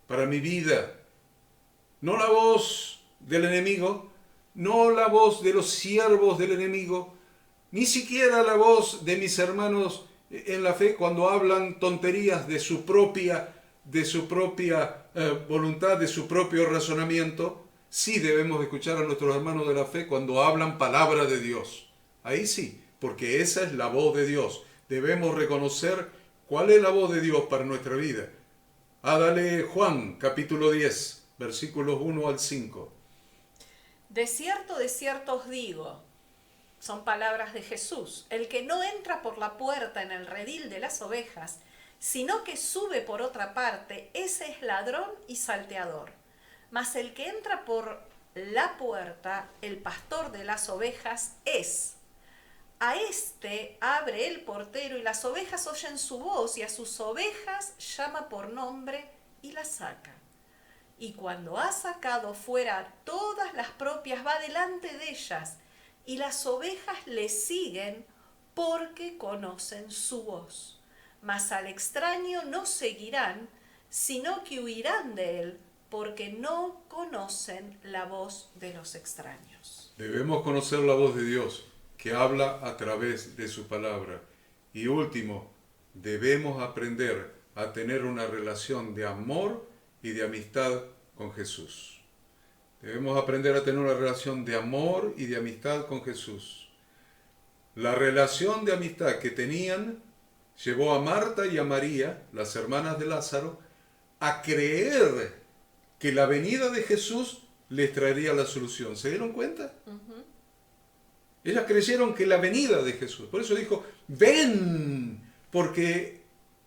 Para mi vida. No la voz del enemigo, no la voz de los siervos del enemigo, ni siquiera la voz de mis hermanos en la fe cuando hablan tonterías de su propia voluntad, de su propio razonamiento. Sí debemos escuchar a nuestros hermanos de la fe cuando hablan palabra de Dios. Ahí sí, porque esa es la voz de Dios. Debemos reconocer cuál es la voz de Dios para nuestra vida. Dale Juan, capítulo 10, versículos 1 al 5. De cierto os digo, son palabras de Jesús, el que no entra por la puerta en el redil de las ovejas, sino que sube por otra parte, ese es ladrón y salteador. Mas el que entra por la puerta, el pastor de las ovejas es. A éste abre el portero y las ovejas oyen su voz y a sus ovejas llama por nombre y las saca. Y cuando ha sacado fuera todas las propias va delante de ellas y las ovejas le siguen porque conocen su voz. Mas al extraño no seguirán, sino que huirán de él, porque no conocen la voz de los extraños. Debemos conocer la voz de Dios, que habla a través de su palabra. Y último, debemos aprender a tener una relación de amor y de amistad con Jesús. Debemos aprender a tener una relación de amor y de amistad con Jesús. La relación de amistad que tenían llevó a Marta y a María, las hermanas de Lázaro, a creer que la venida de Jesús les traería la solución. ¿Se dieron cuenta? Uh-huh. Ellas creyeron que la venida de Jesús. Por eso dijo, ven, porque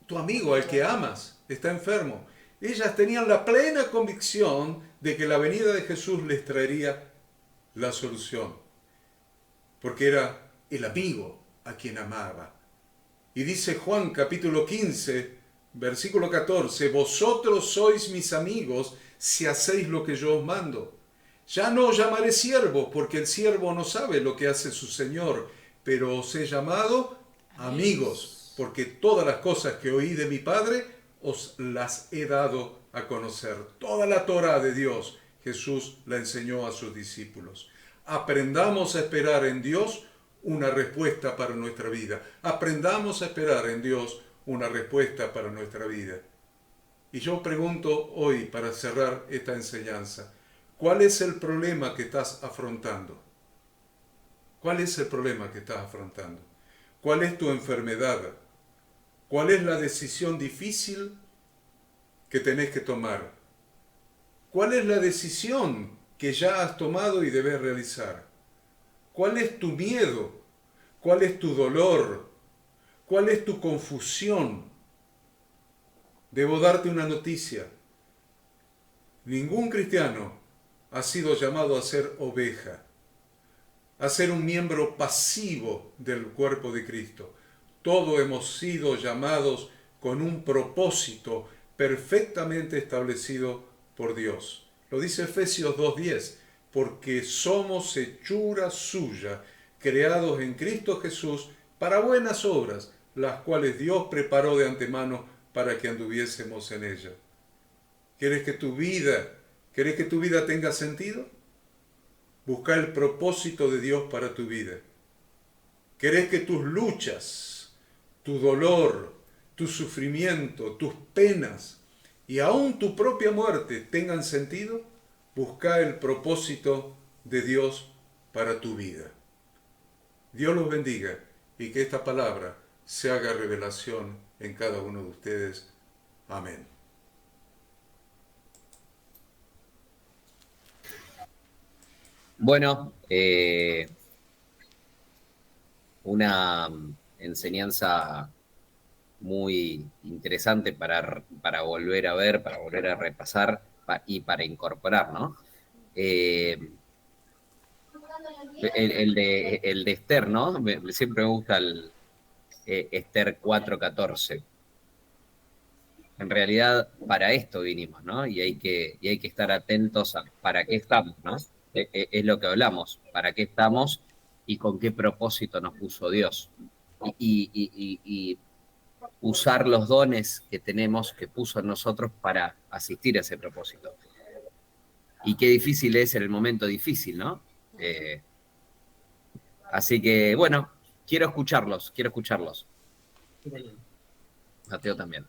tu amigo, al que amas, está enfermo. Ellas tenían la plena convicción de que la venida de Jesús les traería la solución. Porque era el amigo a quien amaba. Y dice Juan capítulo 15, versículo 14, vosotros sois mis amigos si hacéis lo que yo os mando. Ya no os llamaré siervos, porque el siervo no sabe lo que hace su Señor, pero os he llamado amigos, porque todas las cosas que oí de mi Padre os las he dado a conocer. Toda la Torá de Dios, Jesús la enseñó a sus discípulos. Aprendamos a esperar en Dios una respuesta para nuestra vida. Aprendamos a esperar en Dios una respuesta para nuestra vida. Y yo pregunto hoy, para cerrar esta enseñanza, ¿cuál es el problema que estás afrontando? ¿Cuál es el problema que estás afrontando? ¿Cuál es tu enfermedad? ¿Cuál es la decisión difícil que tenés que tomar? ¿Cuál es la decisión que ya has tomado y debes realizar? ¿Cuál es tu miedo? ¿Cuál es tu dolor? ¿Cuál es tu confusión? Debo darte una noticia. Ningún cristiano ha sido llamado a ser oveja, a ser un miembro pasivo del cuerpo de Cristo. Todos hemos sido llamados con un propósito perfectamente establecido por Dios. Lo dice Efesios 2:10, porque somos hechura suya, creados en Cristo Jesús para buenas obras, las cuales Dios preparó de antemano para que anduviésemos en ellas. ¿Quieres que tu vida tenga sentido? Busca el propósito de Dios para tu vida. ¿Querés que tus luchas, tu dolor, tu sufrimiento, tus penas y aún tu propia muerte tengan sentido? Busca el propósito de Dios para tu vida. Dios los bendiga y que esta palabra se haga revelación en cada uno de ustedes. Amén. Bueno, una enseñanza muy interesante para volver a ver, para volver a repasar y para incorporar, ¿no? El de Esther, ¿no? Siempre me gusta el Esther 4:14. En realidad, para esto vinimos, ¿no? Y hay que estar atentos a para qué estamos, ¿no? Es lo que hablamos, para qué estamos y con qué propósito nos puso Dios. Y usar los dones que tenemos, que puso en nosotros para asistir a ese propósito. Y qué difícil es en el momento difícil, ¿no? Así que, bueno, quiero escucharlos. Mateo también.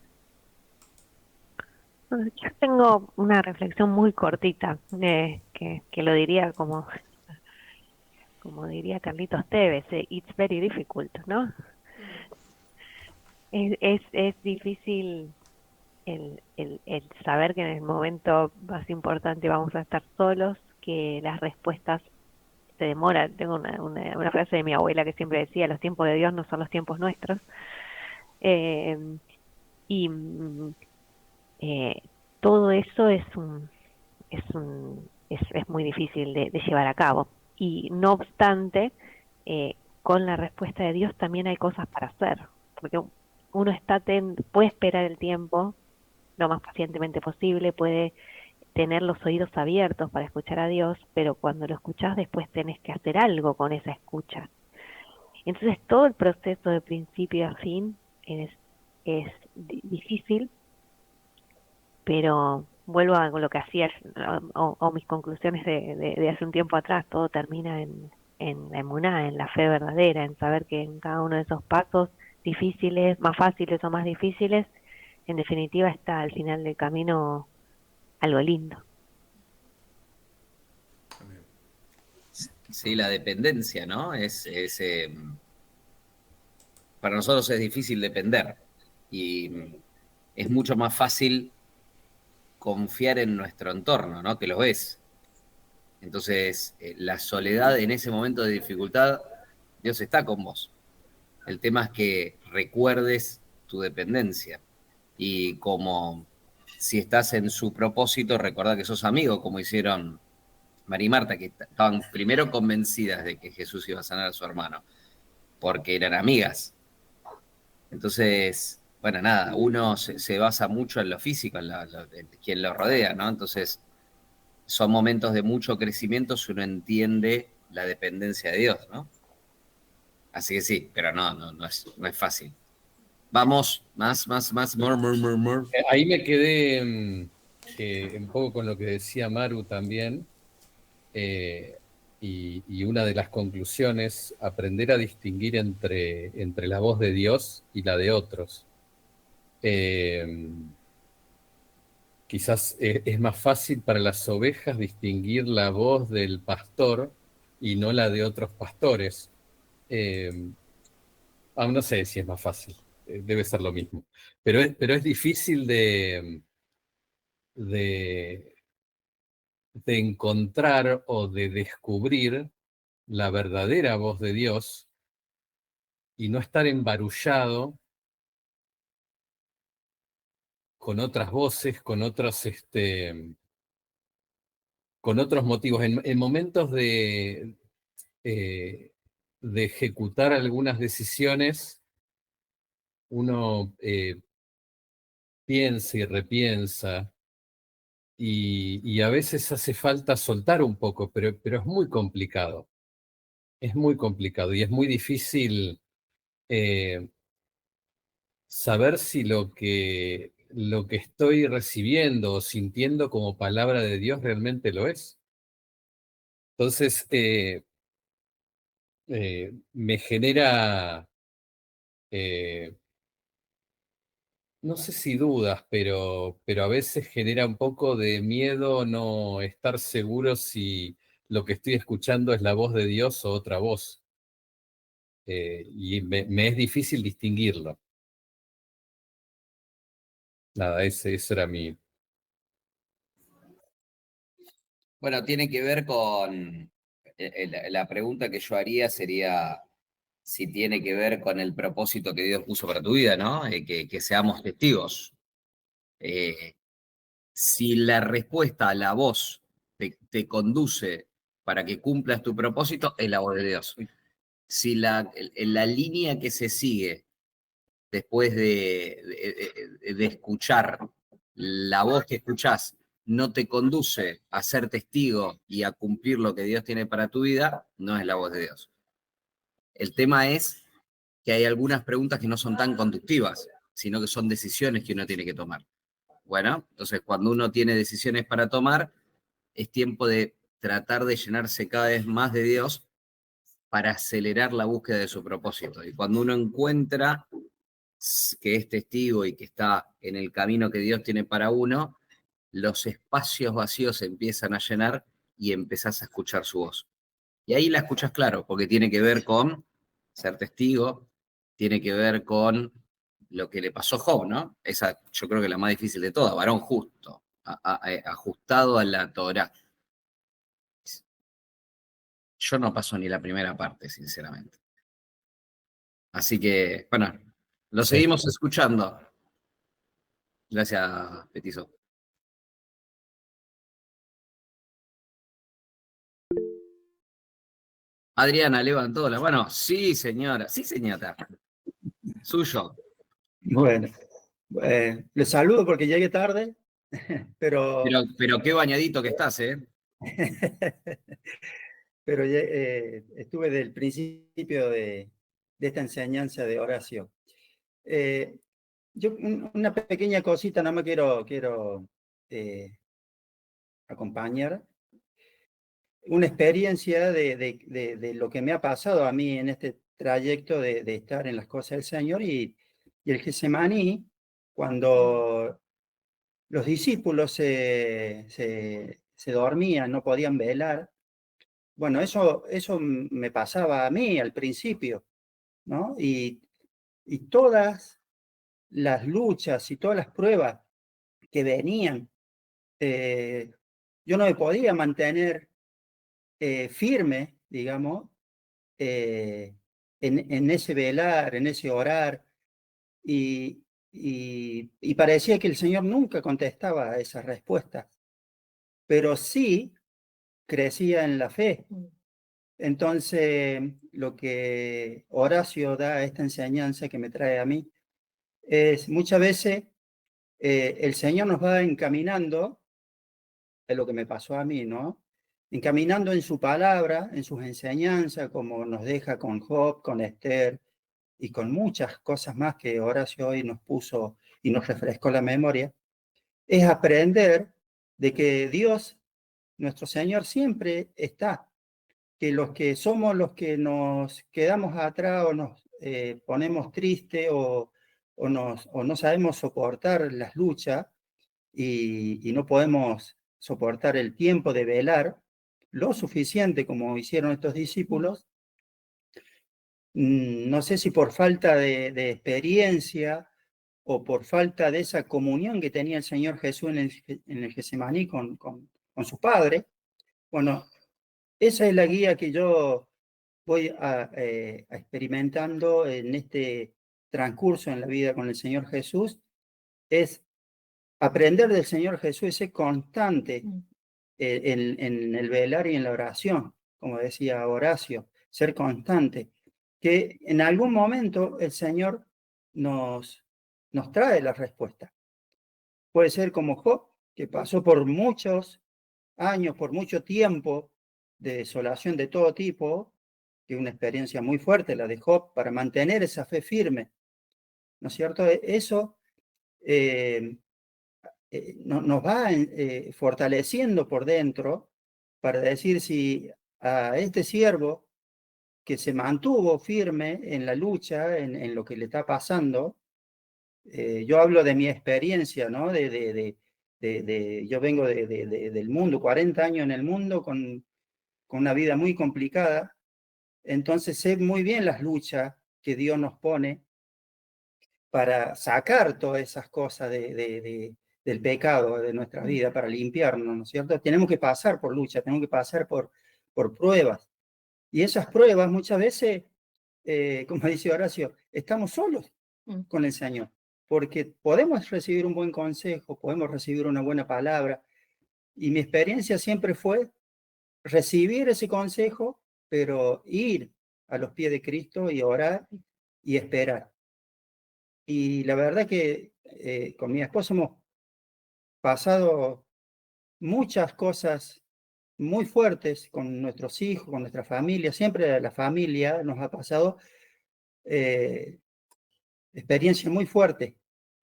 Yo tengo una reflexión muy cortita, que lo diría como diría Carlitos Tevez, it's very difficult, ¿no? Es difícil el saber que en el momento más importante vamos a estar solos, que las respuestas se demoran. Tengo una frase de mi abuela que siempre decía, los tiempos de Dios no son los tiempos nuestros. Todo eso es muy difícil de llevar a cabo. Y no obstante, con la respuesta de Dios también hay cosas para hacer, porque uno puede esperar el tiempo lo más pacientemente posible, puede tener los oídos abiertos para escuchar a Dios, pero cuando lo escuchás después tenés que hacer algo con esa escucha. Entonces todo el proceso de principio a fin es difícil, pero vuelvo a lo que hacía o mis conclusiones de hace un tiempo atrás. Todo termina en la emuná, en la fe verdadera, en saber que en cada uno de esos pasos difíciles, más fáciles o más difíciles, en definitiva está al final del camino algo lindo. Sí, la dependencia, ¿no? Para nosotros es difícil depender y es mucho más fácil confiar en nuestro entorno, ¿no? Que lo ves. Entonces, la soledad en ese momento de dificultad, Dios está con vos. El tema es que recuerdes tu dependencia y como si estás en su propósito, recordá que sos amigo, como hicieron María y Marta, que estaban primero convencidas de que Jesús iba a sanar a su hermano, porque eran amigas. Entonces, bueno, nada, uno se basa mucho en lo físico, en quien lo rodea, ¿no? Entonces, son momentos de mucho crecimiento si uno entiende la dependencia de Dios, ¿no? Así que sí, pero no es fácil. Vamos, más, more. Ahí me quedé un poco con lo que decía Maru también, y una de las conclusiones, aprender a distinguir entre la voz de Dios y la de otros. Quizás es más fácil para las ovejas distinguir la voz del pastor y no la de otros pastores. Aún no sé si es más fácil, debe ser lo mismo. Pero es difícil de, de encontrar o de descubrir la verdadera voz de Dios y no estar embarullado con otras voces, con otros motivos. En momentos de ejecutar algunas decisiones, uno piensa y repiensa y a veces hace falta soltar un poco, pero es muy complicado. Es muy complicado y es muy difícil eh, saber si lo que estoy recibiendo o sintiendo como palabra de Dios realmente lo es. Entonces, me genera, eh, no sé si dudas, pero a veces genera un poco de miedo no estar seguro si lo que estoy escuchando es la voz de Dios o otra voz. Y me es difícil distinguirlo. Nada, eso era mi... Bueno, tiene que ver con, la pregunta que yo haría sería si tiene que ver con el propósito que Dios puso para tu vida, ¿no? Que seamos testigos. Eh, si la respuesta a la voz te conduce para que cumplas tu propósito, es la voz de Dios. Si la línea que se sigue después de escuchar la voz que escuchás no te conduce a ser testigo y a cumplir lo que Dios tiene para tu vida, no es la voz de Dios. El tema es que hay algunas preguntas que no son tan conductivas, sino que son decisiones que uno tiene que tomar. Bueno, entonces cuando uno tiene decisiones para tomar, es tiempo de tratar de llenarse cada vez más de Dios para acelerar la búsqueda de su propósito. Y cuando uno encuentra que es testigo y que está en el camino que Dios tiene para uno, los espacios vacíos se empiezan a llenar y empezás a escuchar su voz. Y ahí la escuchas claro, porque tiene que ver con ser testigo, tiene que ver con lo que le pasó a Job, ¿no? Esa yo creo que es la más difícil de todas, varón justo, ajustado a la Torá. Yo no paso ni la primera parte, sinceramente. Así que, bueno, lo Sí. seguimos escuchando. Gracias, Petizo. Adriana levantó la mano. Sí, señora. Sí, señora. Suyo. Bueno, les saludo porque llegué tarde, pero, Pero qué bañadito que estás, ¿eh? pero estuve del principio de esta enseñanza de Horacio. Yo una pequeña cosita, no me quiero acompañar. Una experiencia de lo que me ha pasado a mí en este trayecto de estar en las cosas del Señor y el Getsemaní, cuando los discípulos se dormían, no podían velar. Bueno, eso me pasaba a mí al principio, ¿no? Y todas las luchas y todas las pruebas que venían, yo no me podía mantener firme, digamos, en ese velar, en ese orar, y parecía que el Señor nunca contestaba a esas respuestas, pero sí crecía en la fe. Entonces, lo que Horacio da a esta enseñanza que me trae a mí es muchas veces el Señor nos va encaminando, es lo que me pasó a mí, ¿no? Encaminando en su palabra, en sus enseñanzas, como nos deja con Job, con Esther y con muchas cosas más que Horacio hoy nos puso y nos refrescó la memoria, es aprender de que Dios, nuestro Señor, siempre está, que los que somos los que nos quedamos atrás o nos ponemos tristes o no sabemos soportar las luchas y no podemos soportar el tiempo de velar, lo suficiente como hicieron estos discípulos, no sé si por falta de experiencia o por falta de esa comunión que tenía el Señor Jesús en el Getsemaní con su Padre. Bueno, esa es la guía que yo voy a experimentando en este transcurso en la vida con el Señor Jesús, es aprender del Señor Jesús, ese constante en el velar y en la oración, como decía Horacio, ser constante, que en algún momento el Señor nos trae la respuesta. Puede ser como Job, que pasó por muchos años, por mucho tiempo de desolación de todo tipo, que una experiencia muy fuerte la de Job, para mantener esa fe firme, ¿no es cierto? Eso nos va fortaleciendo por dentro para decir, si a este siervo que se mantuvo firme en la lucha, en lo que le está pasando, yo hablo de mi experiencia, ¿no? Yo vengo del mundo, 40 años en el mundo, con una vida muy complicada, entonces sé muy bien las luchas que Dios nos pone para sacar todas esas cosas del pecado de nuestra vida, para limpiarnos, ¿no es cierto? Tenemos que pasar por lucha, tenemos que pasar por pruebas. Y esas pruebas muchas veces, como dice Horacio, estamos solos con el Señor, porque podemos recibir un buen consejo, podemos recibir una buena palabra, y mi experiencia siempre fue recibir ese consejo, pero ir a los pies de Cristo y orar y esperar. Y la verdad que con mi esposo hemos pasado muchas cosas muy fuertes con nuestros hijos, con nuestra familia. Siempre la familia nos ha pasado experiencias muy fuertes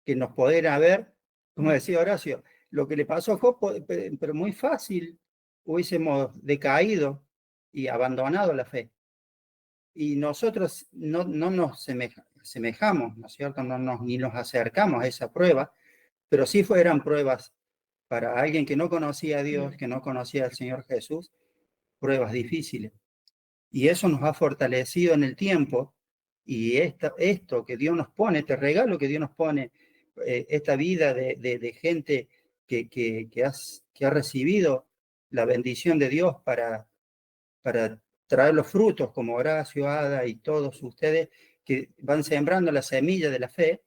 que nos pueden haber, como decía Horacio, lo que le pasó a Job, pero muy fácil hubiésemos decaído y abandonado la fe. Y nosotros no nos semejamos, ¿no es cierto? Ni nos acercamos a esa prueba, pero sí eran pruebas para alguien que no conocía a Dios, que no conocía al Señor Jesús, pruebas difíciles. Y eso nos ha fortalecido en el tiempo, y esto que Dios nos pone, este regalo que Dios nos pone, esta vida de gente que ha recibido la bendición de Dios para traer los frutos, como Horacio, Ada y todos ustedes que van sembrando la semilla de la fe.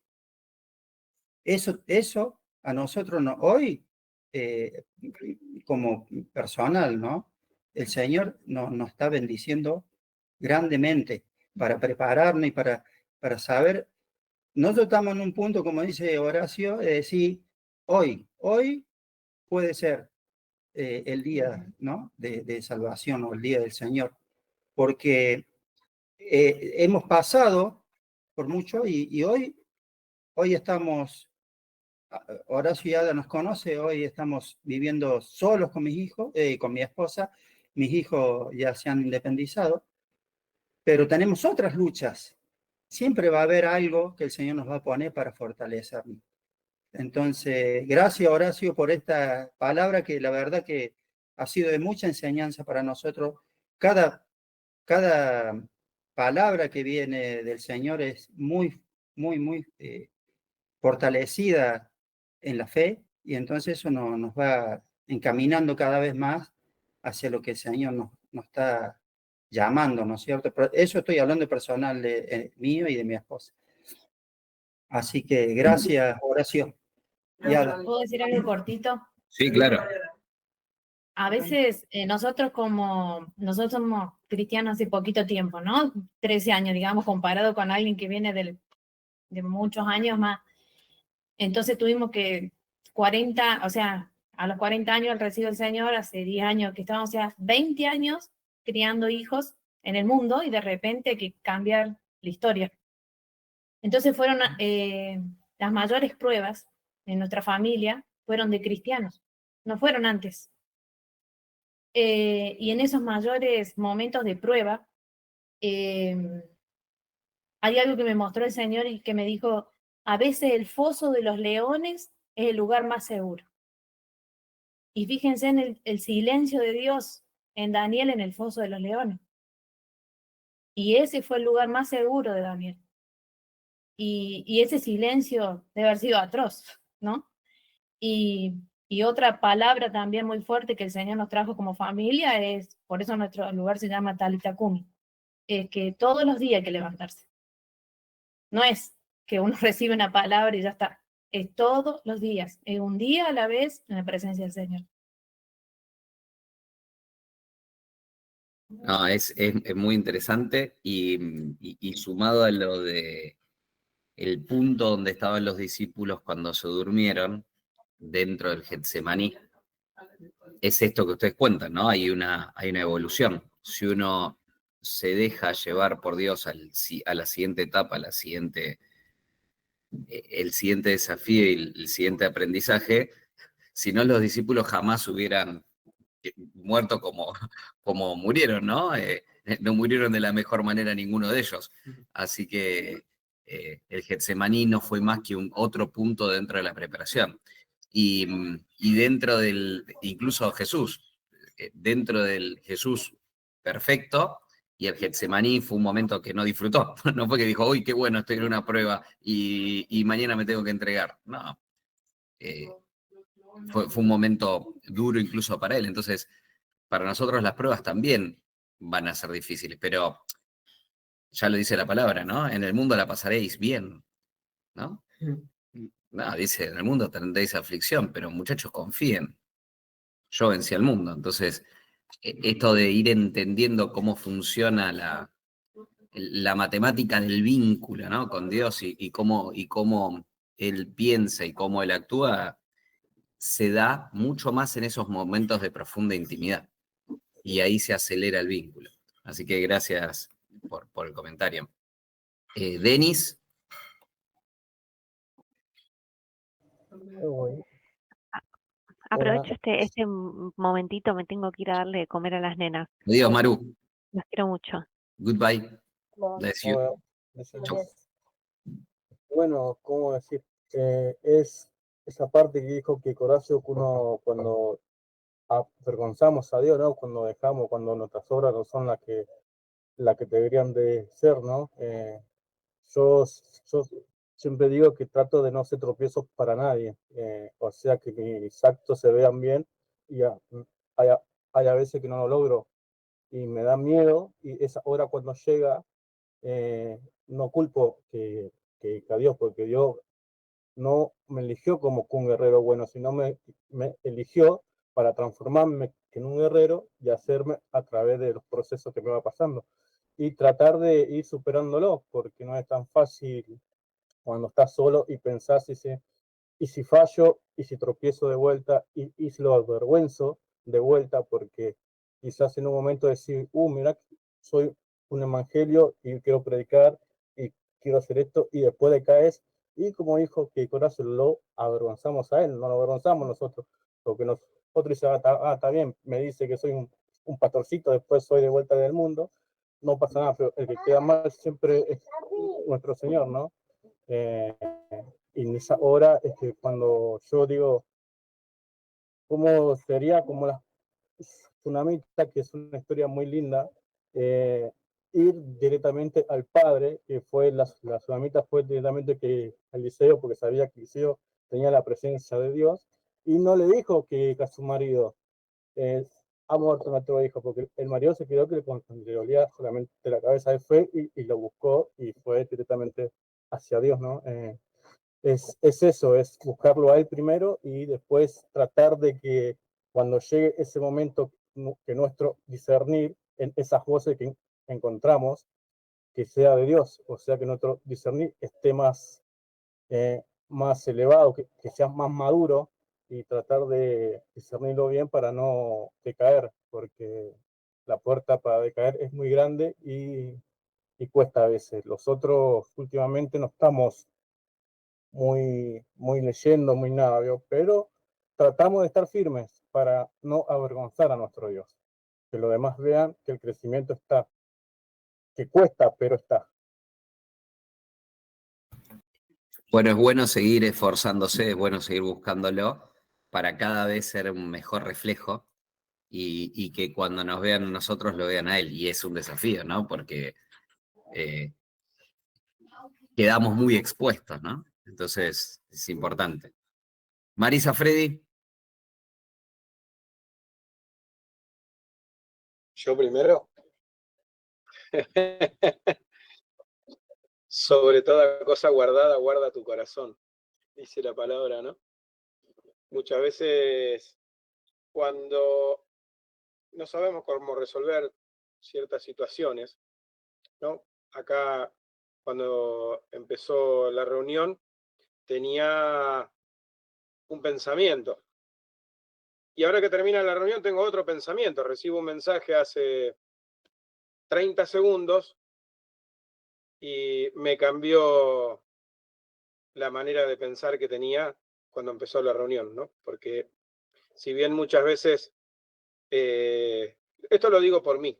Eso a nosotros hoy, como personal, ¿no? El Señor nos está bendiciendo grandemente para prepararnos y para saber. Nosotros estamos en un punto, como dice Horacio, de decir, hoy puede ser el día, ¿no? de salvación, o el día del Señor, porque hemos pasado por mucho y hoy estamos, Horacio y Ada nos conoce, hoy estamos viviendo solos con mis hijos, con mi esposa. Mis hijos ya se han independizado, pero tenemos otras luchas. Siempre va a haber algo que el Señor nos va a poner para fortalecernos. Entonces, gracias Horacio por esta palabra, que la verdad que ha sido de mucha enseñanza para nosotros. Cada palabra que viene del Señor es muy, muy, muy fortalecida en la fe, y entonces eso nos va encaminando cada vez más hacia lo que el Señor nos está llamando, ¿no es cierto? Pero eso estoy hablando personal de mío y de mi esposa. Así que gracias, Horacio. ¿Puedo decir algo cortito? Sí, claro. A veces nosotros somos cristianos hace poquito tiempo, ¿no? 13 años, digamos, comparado con alguien que viene de muchos años más. Entonces tuvimos que 40, o sea, a los 40 años al recibo del Señor, hace 10 años que estábamos, o sea, 20 años criando hijos en el mundo, y de repente hay que cambiar la historia. Entonces fueron las mayores pruebas en nuestra familia, fueron de cristianos, no fueron antes. Y en esos mayores momentos de prueba, hay algo que me mostró el Señor y que me dijo: a veces el foso de los leones es el lugar más seguro. Y fíjense en el silencio de Dios, en Daniel en el foso de los leones. Y ese fue el lugar más seguro de Daniel. Y ese silencio debe haber sido atroz, ¿no? Y otra palabra también muy fuerte que el Señor nos trajo como familia es, por eso nuestro lugar se llama Talitha Kumi, es que todos los días hay que levantarse. No es que uno recibe una palabra y ya está. Es todos los días, es un día a la vez en la presencia del Señor. No, es muy interesante y sumado a lo de el punto donde estaban los discípulos cuando se durmieron dentro del Getsemaní, es esto que ustedes cuentan, ¿no? Hay una evolución. Si uno se deja llevar por Dios a la siguiente etapa, el siguiente desafío y el siguiente aprendizaje, si no los discípulos jamás hubieran muerto como murieron, ¿no? No murieron de la mejor manera ninguno de ellos. Así que el Getsemaní no fue más que otro punto dentro de la preparación. Y dentro incluso Jesús, dentro del Jesús perfecto, y el Getsemaní fue un momento que no disfrutó. No fue que dijo, uy, qué bueno, estoy en una prueba y mañana me tengo que entregar. No. Fue un momento duro incluso para él. Entonces, para nosotros las pruebas también van a ser difíciles, pero ya lo dice la palabra, ¿no? En el mundo la pasaréis bien, ¿no? No, dice, en el mundo tendréis aflicción, pero muchachos, confíen. Yo vencí al mundo. Entonces, esto de ir entendiendo cómo funciona la matemática del vínculo, ¿no? Con Dios y cómo Él piensa y cómo Él actúa, se da mucho más en esos momentos de profunda intimidad. Y ahí se acelera el vínculo. Así que gracias por el comentario. Denis. Aprovecho este momentito, me tengo que ir a darle de comer a las nenas. Adiós, Maru. Los quiero mucho. Goodbye. Bless you. Chau. Bueno, ¿cómo decir? Es esa parte que dijo que Horacio, uno cuando avergonzamos a Dios, ¿no? Cuando dejamos, cuando nuestras obras no son las que deberían de ser, ¿no? Yo siempre digo que trato de no hacer tropiezos para nadie, o sea, que mis actos se vean bien y hay a veces que no lo logro y me da miedo y esa hora cuando llega, no culpo que a Dios, porque Dios no me eligió como un guerrero bueno, sino me eligió para transformarme en un guerrero y hacerme a través de los procesos que me va pasando. Y tratar de ir superándolo, porque no es tan fácil cuando estás solo y pensás, y si fallo, y si tropiezo de vuelta, y si lo avergüenzo de vuelta, porque quizás en un momento decir, mira, soy un evangelio y quiero predicar y quiero hacer esto, y después decaes, y como dijo que Corazón lo avergonzamos a él, no lo avergonzamos nosotros, porque nosotros dicen, está bien, me dice que soy un pastorcito, después soy de vuelta del mundo, no pasa nada, pero el que queda mal siempre es nuestro Señor, ¿no? Y en esa hora es que cuando yo digo, ¿cómo sería como la tsunamita, que es una historia muy linda, ir directamente al padre, que fue la tsunamita fue directamente que Eliseo, porque sabía que Eliseo tenía la presencia de Dios, y no le dijo que a su marido ha muerto nuestro hijo, porque el marido se quedó que le dolía solamente la cabeza, él fue y lo buscó y fue directamente hacia Dios, ¿no? Es eso, es buscarlo a él primero y después tratar de que cuando llegue ese momento que nuestro discernir en esas voces que encontramos, que sea de Dios, o sea que nuestro discernir esté más elevado, que sea más maduro y tratar de discernirlo bien para no decaer, porque la puerta para decaer es muy grande y cuesta a veces. Los otros últimamente no estamos muy leyendo, muy nada, ¿vio? Pero tratamos de estar firmes para no avergonzar a nuestro Dios. Que los demás vean que el crecimiento está, que cuesta, pero está. Bueno, es bueno seguir esforzándose, es bueno seguir buscándolo para cada vez ser un mejor reflejo y que cuando nos vean a nosotros lo vean a Él. Y es un desafío, ¿no? Porque quedamos muy expuestos, ¿no? Entonces es importante. Marisa, Freddy. Yo primero. Sobre toda cosa guardada, guarda tu corazón, dice la palabra, ¿no? Muchas veces cuando no sabemos cómo resolver ciertas situaciones, ¿no? Acá, cuando empezó la reunión, tenía un pensamiento. Y ahora que termina la reunión tengo otro pensamiento. Recibo un mensaje hace 30 segundos y me cambió la manera de pensar que tenía cuando empezó la reunión, ¿no? Porque si bien muchas veces, esto lo digo por mí,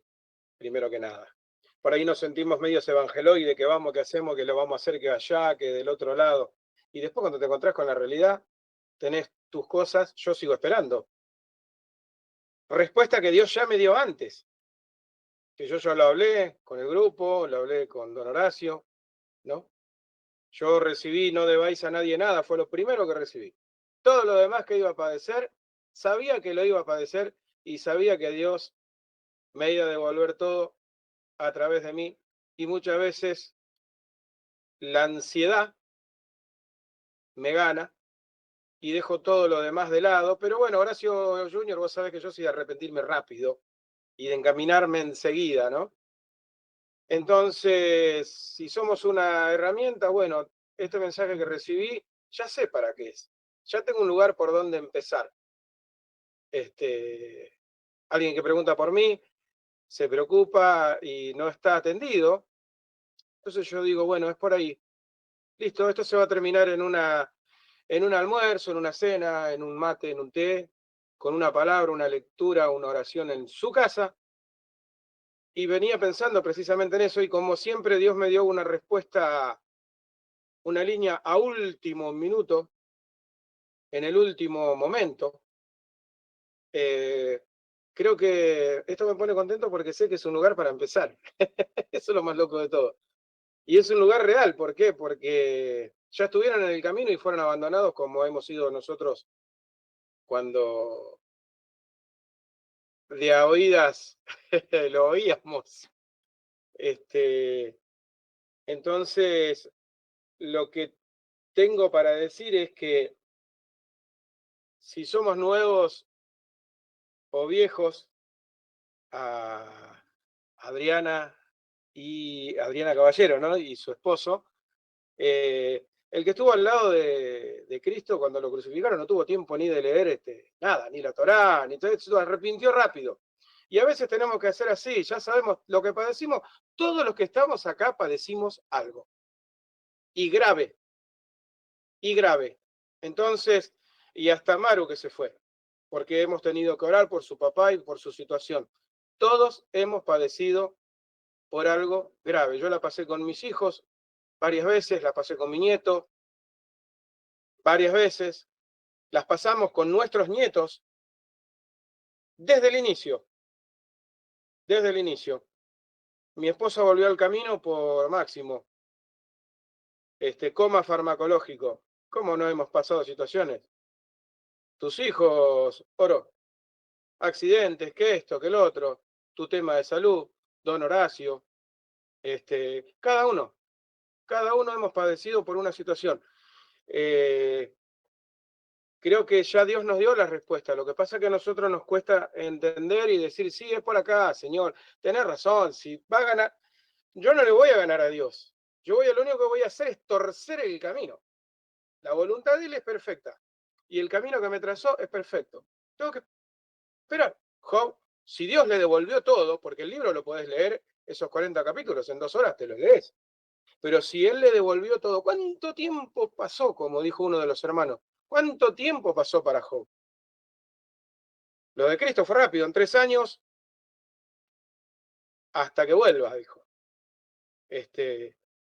primero que nada. Por ahí nos sentimos medios evangeloides, que vamos, que hacemos, que lo vamos a hacer, que allá, que del otro lado. Y después cuando te encontrás con la realidad, tenés tus cosas, yo sigo esperando. Respuesta que Dios ya me dio antes. Que yo ya lo hablé con el grupo, lo hablé con don Horacio, ¿no? Yo recibí, no debáis a nadie nada, fue lo primero que recibí. Todo lo demás que iba a padecer, sabía que lo iba a padecer y sabía que Dios me iba a devolver todo a través de mí. Y muchas veces la ansiedad me gana y dejo todo lo demás de lado. Pero bueno, Horacio Junior, vos sabés que yo soy de arrepentirme rápido y de encaminarme enseguida, ¿no? Entonces, si somos una herramienta, bueno, este mensaje que recibí, ya sé para qué es. Ya tengo un lugar por donde empezar. Alguien que pregunta por mí, se preocupa y no está atendido. Entonces yo digo, bueno, es por ahí. Listo, esto se va a terminar en un almuerzo, en una cena, en un mate, en un té, con una palabra, una lectura, una oración en su casa. Y venía pensando precisamente en eso y como siempre Dios me dio una respuesta, una línea a último minuto, en el último momento. Creo que esto me pone contento porque sé que es un lugar para empezar. Eso es lo más loco de todo. Y es un lugar real, ¿por qué? Porque ya estuvieron en el camino y fueron abandonados como hemos sido nosotros cuando de a oídas lo oíamos. Entonces, lo que tengo para decir es que si somos nuevos o viejos, a Adriana Caballero, ¿no? Y su esposo, el que estuvo al lado de Cristo cuando lo crucificaron no tuvo tiempo ni de leer nada, ni la Torá, ni todo eso, se arrepintió rápido. Y a veces tenemos que hacer así, ya sabemos lo que padecimos, todos los que estamos acá padecimos algo. Y grave. Entonces, y hasta Maru que se fue, porque hemos tenido que orar por su papá y por su situación. Todos hemos padecido por algo grave. Yo la pasé con mis hijos varias veces, la pasé con mi nieto varias veces, las pasamos con nuestros nietos desde el inicio. Desde el inicio. Mi esposa volvió al camino por Máximo. Coma farmacológico. ¿Cómo no hemos pasado situaciones? Tus hijos, Oro, accidentes, que esto, que el otro, tu tema de salud, don Horacio, cada uno hemos padecido por una situación. Creo que ya Dios nos dio la respuesta. Lo que pasa es que a nosotros nos cuesta entender y decir, sí, es por acá, Señor, tenés razón, si va a ganar, yo no le voy a ganar a Dios. Lo único que voy a hacer es torcer el camino. La voluntad de Él es perfecta y el camino que me trazó es perfecto. Tengo que esperar. Job, si Dios le devolvió todo, porque el libro lo podés leer, esos 40 capítulos, en 2 horas te los lees. Pero si Él le devolvió todo, ¿cuánto tiempo pasó? Como dijo uno de los hermanos. ¿Cuánto tiempo pasó para Job? Lo de Cristo fue rápido, en 3 años, hasta que vuelva, dijo.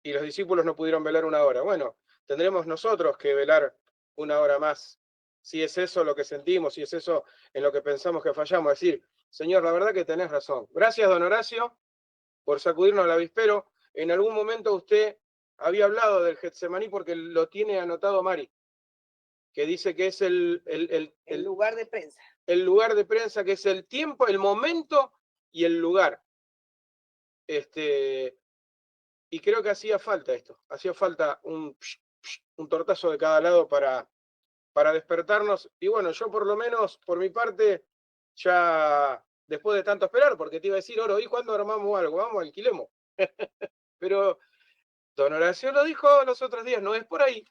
Y los discípulos no pudieron velar 1 hora. Bueno, tendremos nosotros que velar 1 hora más si es eso lo que sentimos, si es eso en lo que pensamos que fallamos. Decir, Señor, la verdad que tenés razón. Gracias, don Horacio, por sacudirnos el avispero. En algún momento usted había hablado del Getsemaní porque lo tiene anotado Mari, que dice que es el lugar de prensa. El lugar de prensa, que es el tiempo, el momento y el lugar. Y creo que hacía falta esto, hacía falta un tortazo de cada lado para despertarnos. Y bueno, yo por lo menos, por mi parte, ya después de tanto esperar, porque te iba a decir, Oro, ¿y cuándo armamos algo? Vamos, alquilemos. Pero don Horacio lo dijo los otros días, no es por ahí,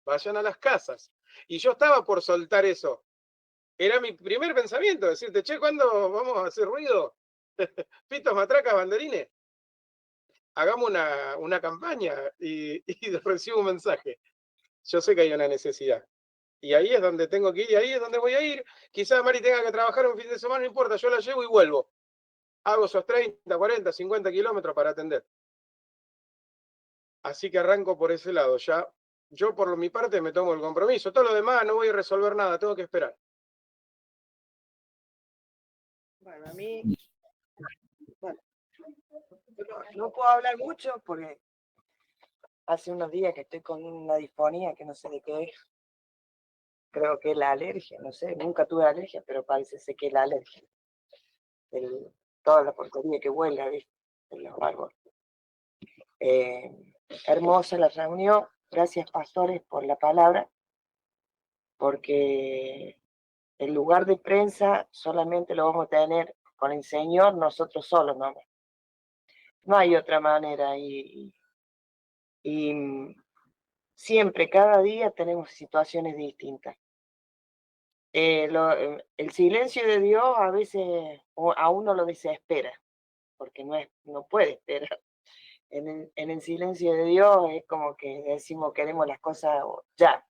vayan a las casas. Y yo estaba por soltar eso. Era mi primer pensamiento, decirte, che, ¿cuándo vamos a hacer ruido? Pitos, matracas, banderines. Hagamos una campaña y recibo un mensaje. Yo sé que hay una necesidad. Y ahí es donde tengo que ir, y ahí es donde voy a ir. Quizás Mari tenga que trabajar un fin de semana, no importa, yo la llevo y vuelvo. Hago esos 30, 40, 50 kilómetros para atender. Así que arranco por ese lado. Ya, yo por mi parte me tomo el compromiso. Todo lo demás no voy a resolver nada, tengo que esperar. Bueno, a mí, bueno, no puedo hablar mucho porque hace unos días que estoy con una disfonía que no sé de qué es. Creo que es la alergia, no sé, nunca tuve alergia, pero parece ser que es la alergia. Toda la porquería que huele, ¿viste? En los árboles. Hermosa la reunión. Gracias, pastores, por la palabra, porque el lugar de prensa solamente lo vamos a tener con el Señor, nosotros solos, ¿no? No hay otra manera. Y siempre, cada día tenemos situaciones distintas. El silencio de Dios a veces a uno lo desespera, porque no puede esperar. En el silencio de Dios es como que decimos queremos las cosas ya.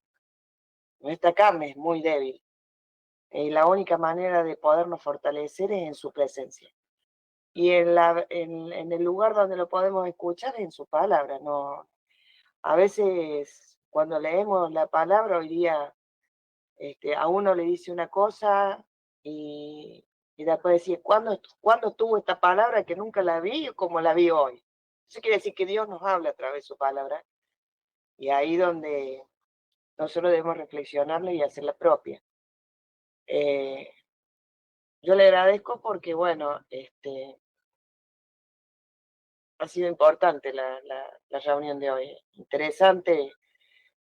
Nuestra carne es muy débil. Y la única manera de podernos fortalecer es en su presencia. Y en el lugar donde lo podemos escuchar es en su palabra. No, a veces cuando leemos la palabra hoy día, a uno le dice una cosa y después decir, ¿cuándo tuvo esta palabra que nunca la vi como la vi hoy? Eso quiere decir que Dios nos habla a través de su palabra. Y ahí donde nosotros debemos reflexionarla y hacerla propia. Yo le agradezco porque, bueno, ha sido importante la reunión de hoy. Interesante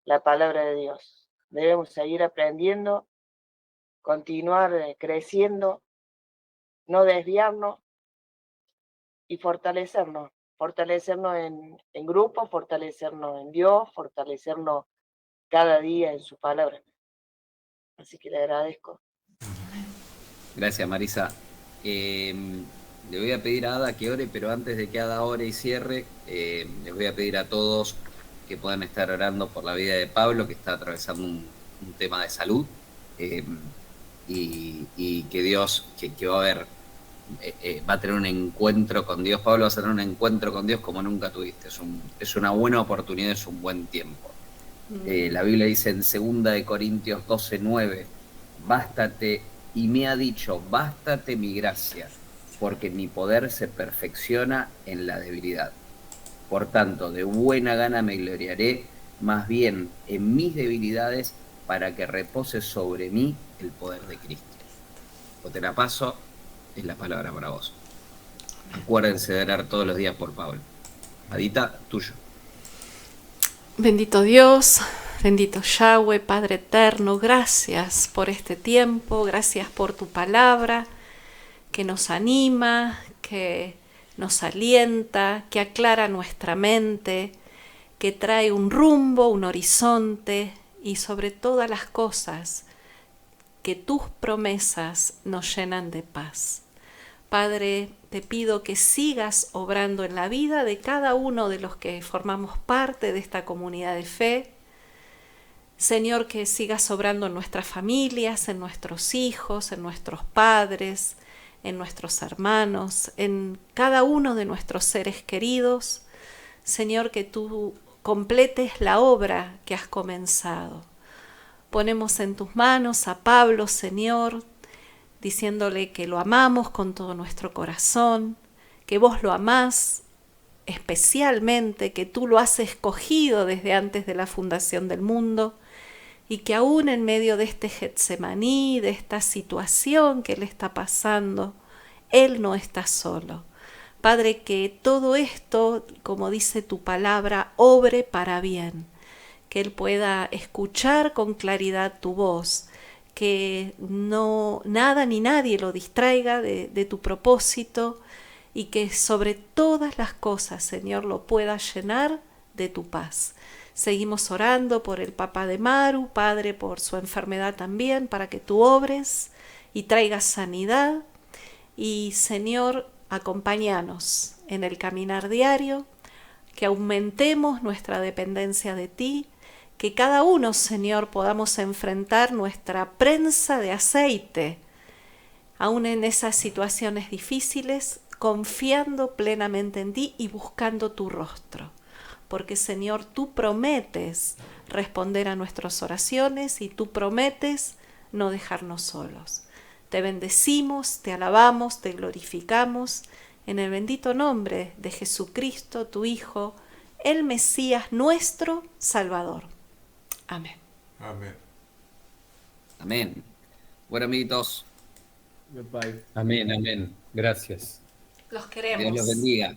la palabra de Dios. Debemos seguir aprendiendo, continuar creciendo, no desviarnos y fortalecernos en grupo, fortalecernos en Dios, fortalecernos cada día en su palabra. Así que le agradezco. Gracias, Marisa. Le voy a pedir a Ada que ore, pero antes de que Ada ore y cierre, les voy a pedir a todos que puedan estar orando por la vida de Pablo, que está atravesando un tema de salud, y que Dios, que va a haber, va a tener un encuentro con Dios. Pablo va a tener un encuentro con Dios como nunca tuviste. Es una buena oportunidad, es un buen tiempo. La Biblia dice en 2 Corintios 12:9, bástate, y me ha dicho, bástate mi gracia, porque mi poder se perfecciona en la debilidad. Por tanto, de buena gana me gloriaré, más bien en mis debilidades, para que repose sobre mí el poder de Cristo. O te la paso, es la palabra para vos. Acuérdense de orar todos los días por Pablo. Adita, tuyo. Bendito Dios, bendito Yahweh, Padre eterno, gracias por este tiempo, gracias por tu palabra que nos anima, que nos alienta, que aclara nuestra mente, que trae un rumbo, un horizonte y sobre todas las cosas, que tus promesas nos llenan de paz. Padre, te pido que sigas obrando en la vida de cada uno de los que formamos parte de esta comunidad de fe. Señor, que sigas obrando en nuestras familias, en nuestros hijos, en nuestros padres, en nuestros hermanos, en cada uno de nuestros seres queridos. Señor, que tú completes la obra que has comenzado. Ponemos en tus manos a Pablo, Señor, diciéndole que lo amamos con todo nuestro corazón, que vos lo amás especialmente, que tú lo has escogido desde antes de la fundación del mundo, y que aún en medio de este Getsemaní, de esta situación que él está pasando, él no está solo. Padre, que todo esto, como dice tu palabra, obre para bien, que él pueda escuchar con claridad tu voz, que no nada ni nadie lo distraiga de tu propósito, y que sobre todas las cosas, Señor, lo pueda llenar de tu paz. Seguimos orando por el papá de Maru, Padre, por su enfermedad también, para que tú obres y traigas sanidad. Y, Señor, acompáñanos en el caminar diario, que aumentemos nuestra dependencia de ti, que cada uno, Señor, podamos enfrentar nuestra prensa de aceite, aún en esas situaciones difíciles, confiando plenamente en ti y buscando tu rostro. Porque, Señor, tú prometes responder a nuestras oraciones y tú prometes no dejarnos solos. Te bendecimos, te alabamos, te glorificamos en el bendito nombre de Jesucristo, tu Hijo, el Mesías, nuestro Salvador. Amén. Amén. Amén. Bueno, amiguitos. Goodbye. Amén, amén. Gracias. Los queremos. Dios los bendiga.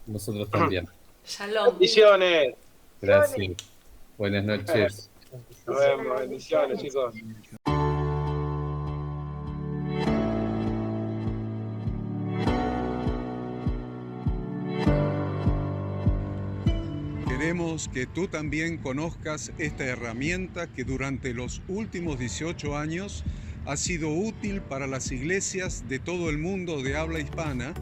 Nosotros también. Shalom. Bendiciones. Gracias. Buenas noches. Nos vemos. Bendiciones, chicos. Queremos que tú también conozcas esta herramienta que durante los últimos 18 años ha sido útil para las iglesias de todo el mundo de habla hispana,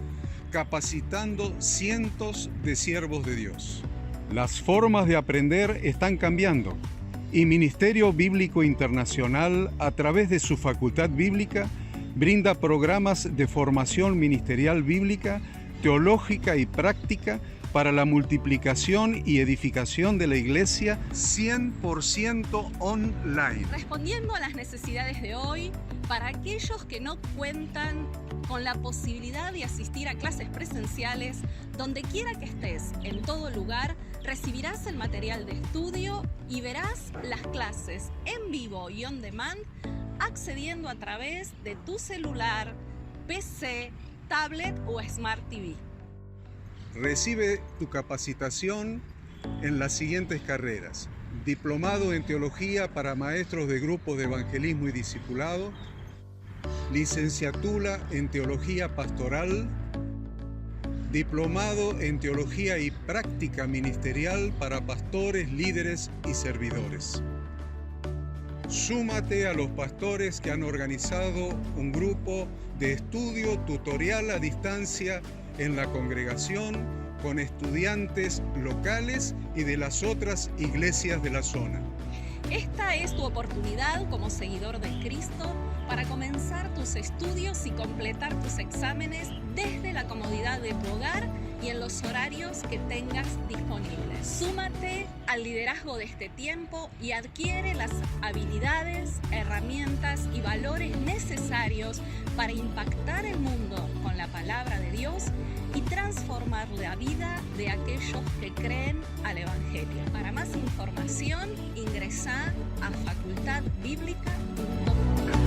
capacitando cientos de siervos de Dios. Las formas de aprender están cambiando y Ministerio Bíblico Internacional, a través de su facultad bíblica, brinda programas de formación ministerial bíblica, teológica y práctica para la multiplicación y edificación de la iglesia 100% online. Respondiendo a las necesidades de hoy, para aquellos que no cuentan con la posibilidad de asistir a clases presenciales, donde quiera que estés, en todo lugar, recibirás el material de estudio y verás las clases en vivo y on demand, accediendo a través de tu celular, PC, tablet o Smart TV. Recibe tu capacitación en las siguientes carreras: diplomado en teología para maestros de grupos de evangelismo y discipulado, licenciatura en teología pastoral, diplomado en teología y práctica ministerial para pastores, líderes y servidores. Súmate a los pastores que han organizado un grupo de estudio tutorial a distancia en la congregación con estudiantes locales y de las otras iglesias de la zona. Esta es tu oportunidad como seguidor de Cristo para comenzar tus estudios y completar tus exámenes desde la comodidad de tu hogar y en los horarios que tengas disponibles. Súmate al liderazgo de este tiempo y adquiere las habilidades, herramientas y valores necesarios para impactar el mundo con la palabra de Dios y transformar la vida de aquellos que creen al Evangelio. Para más información, ingresá a facultadbiblica.com.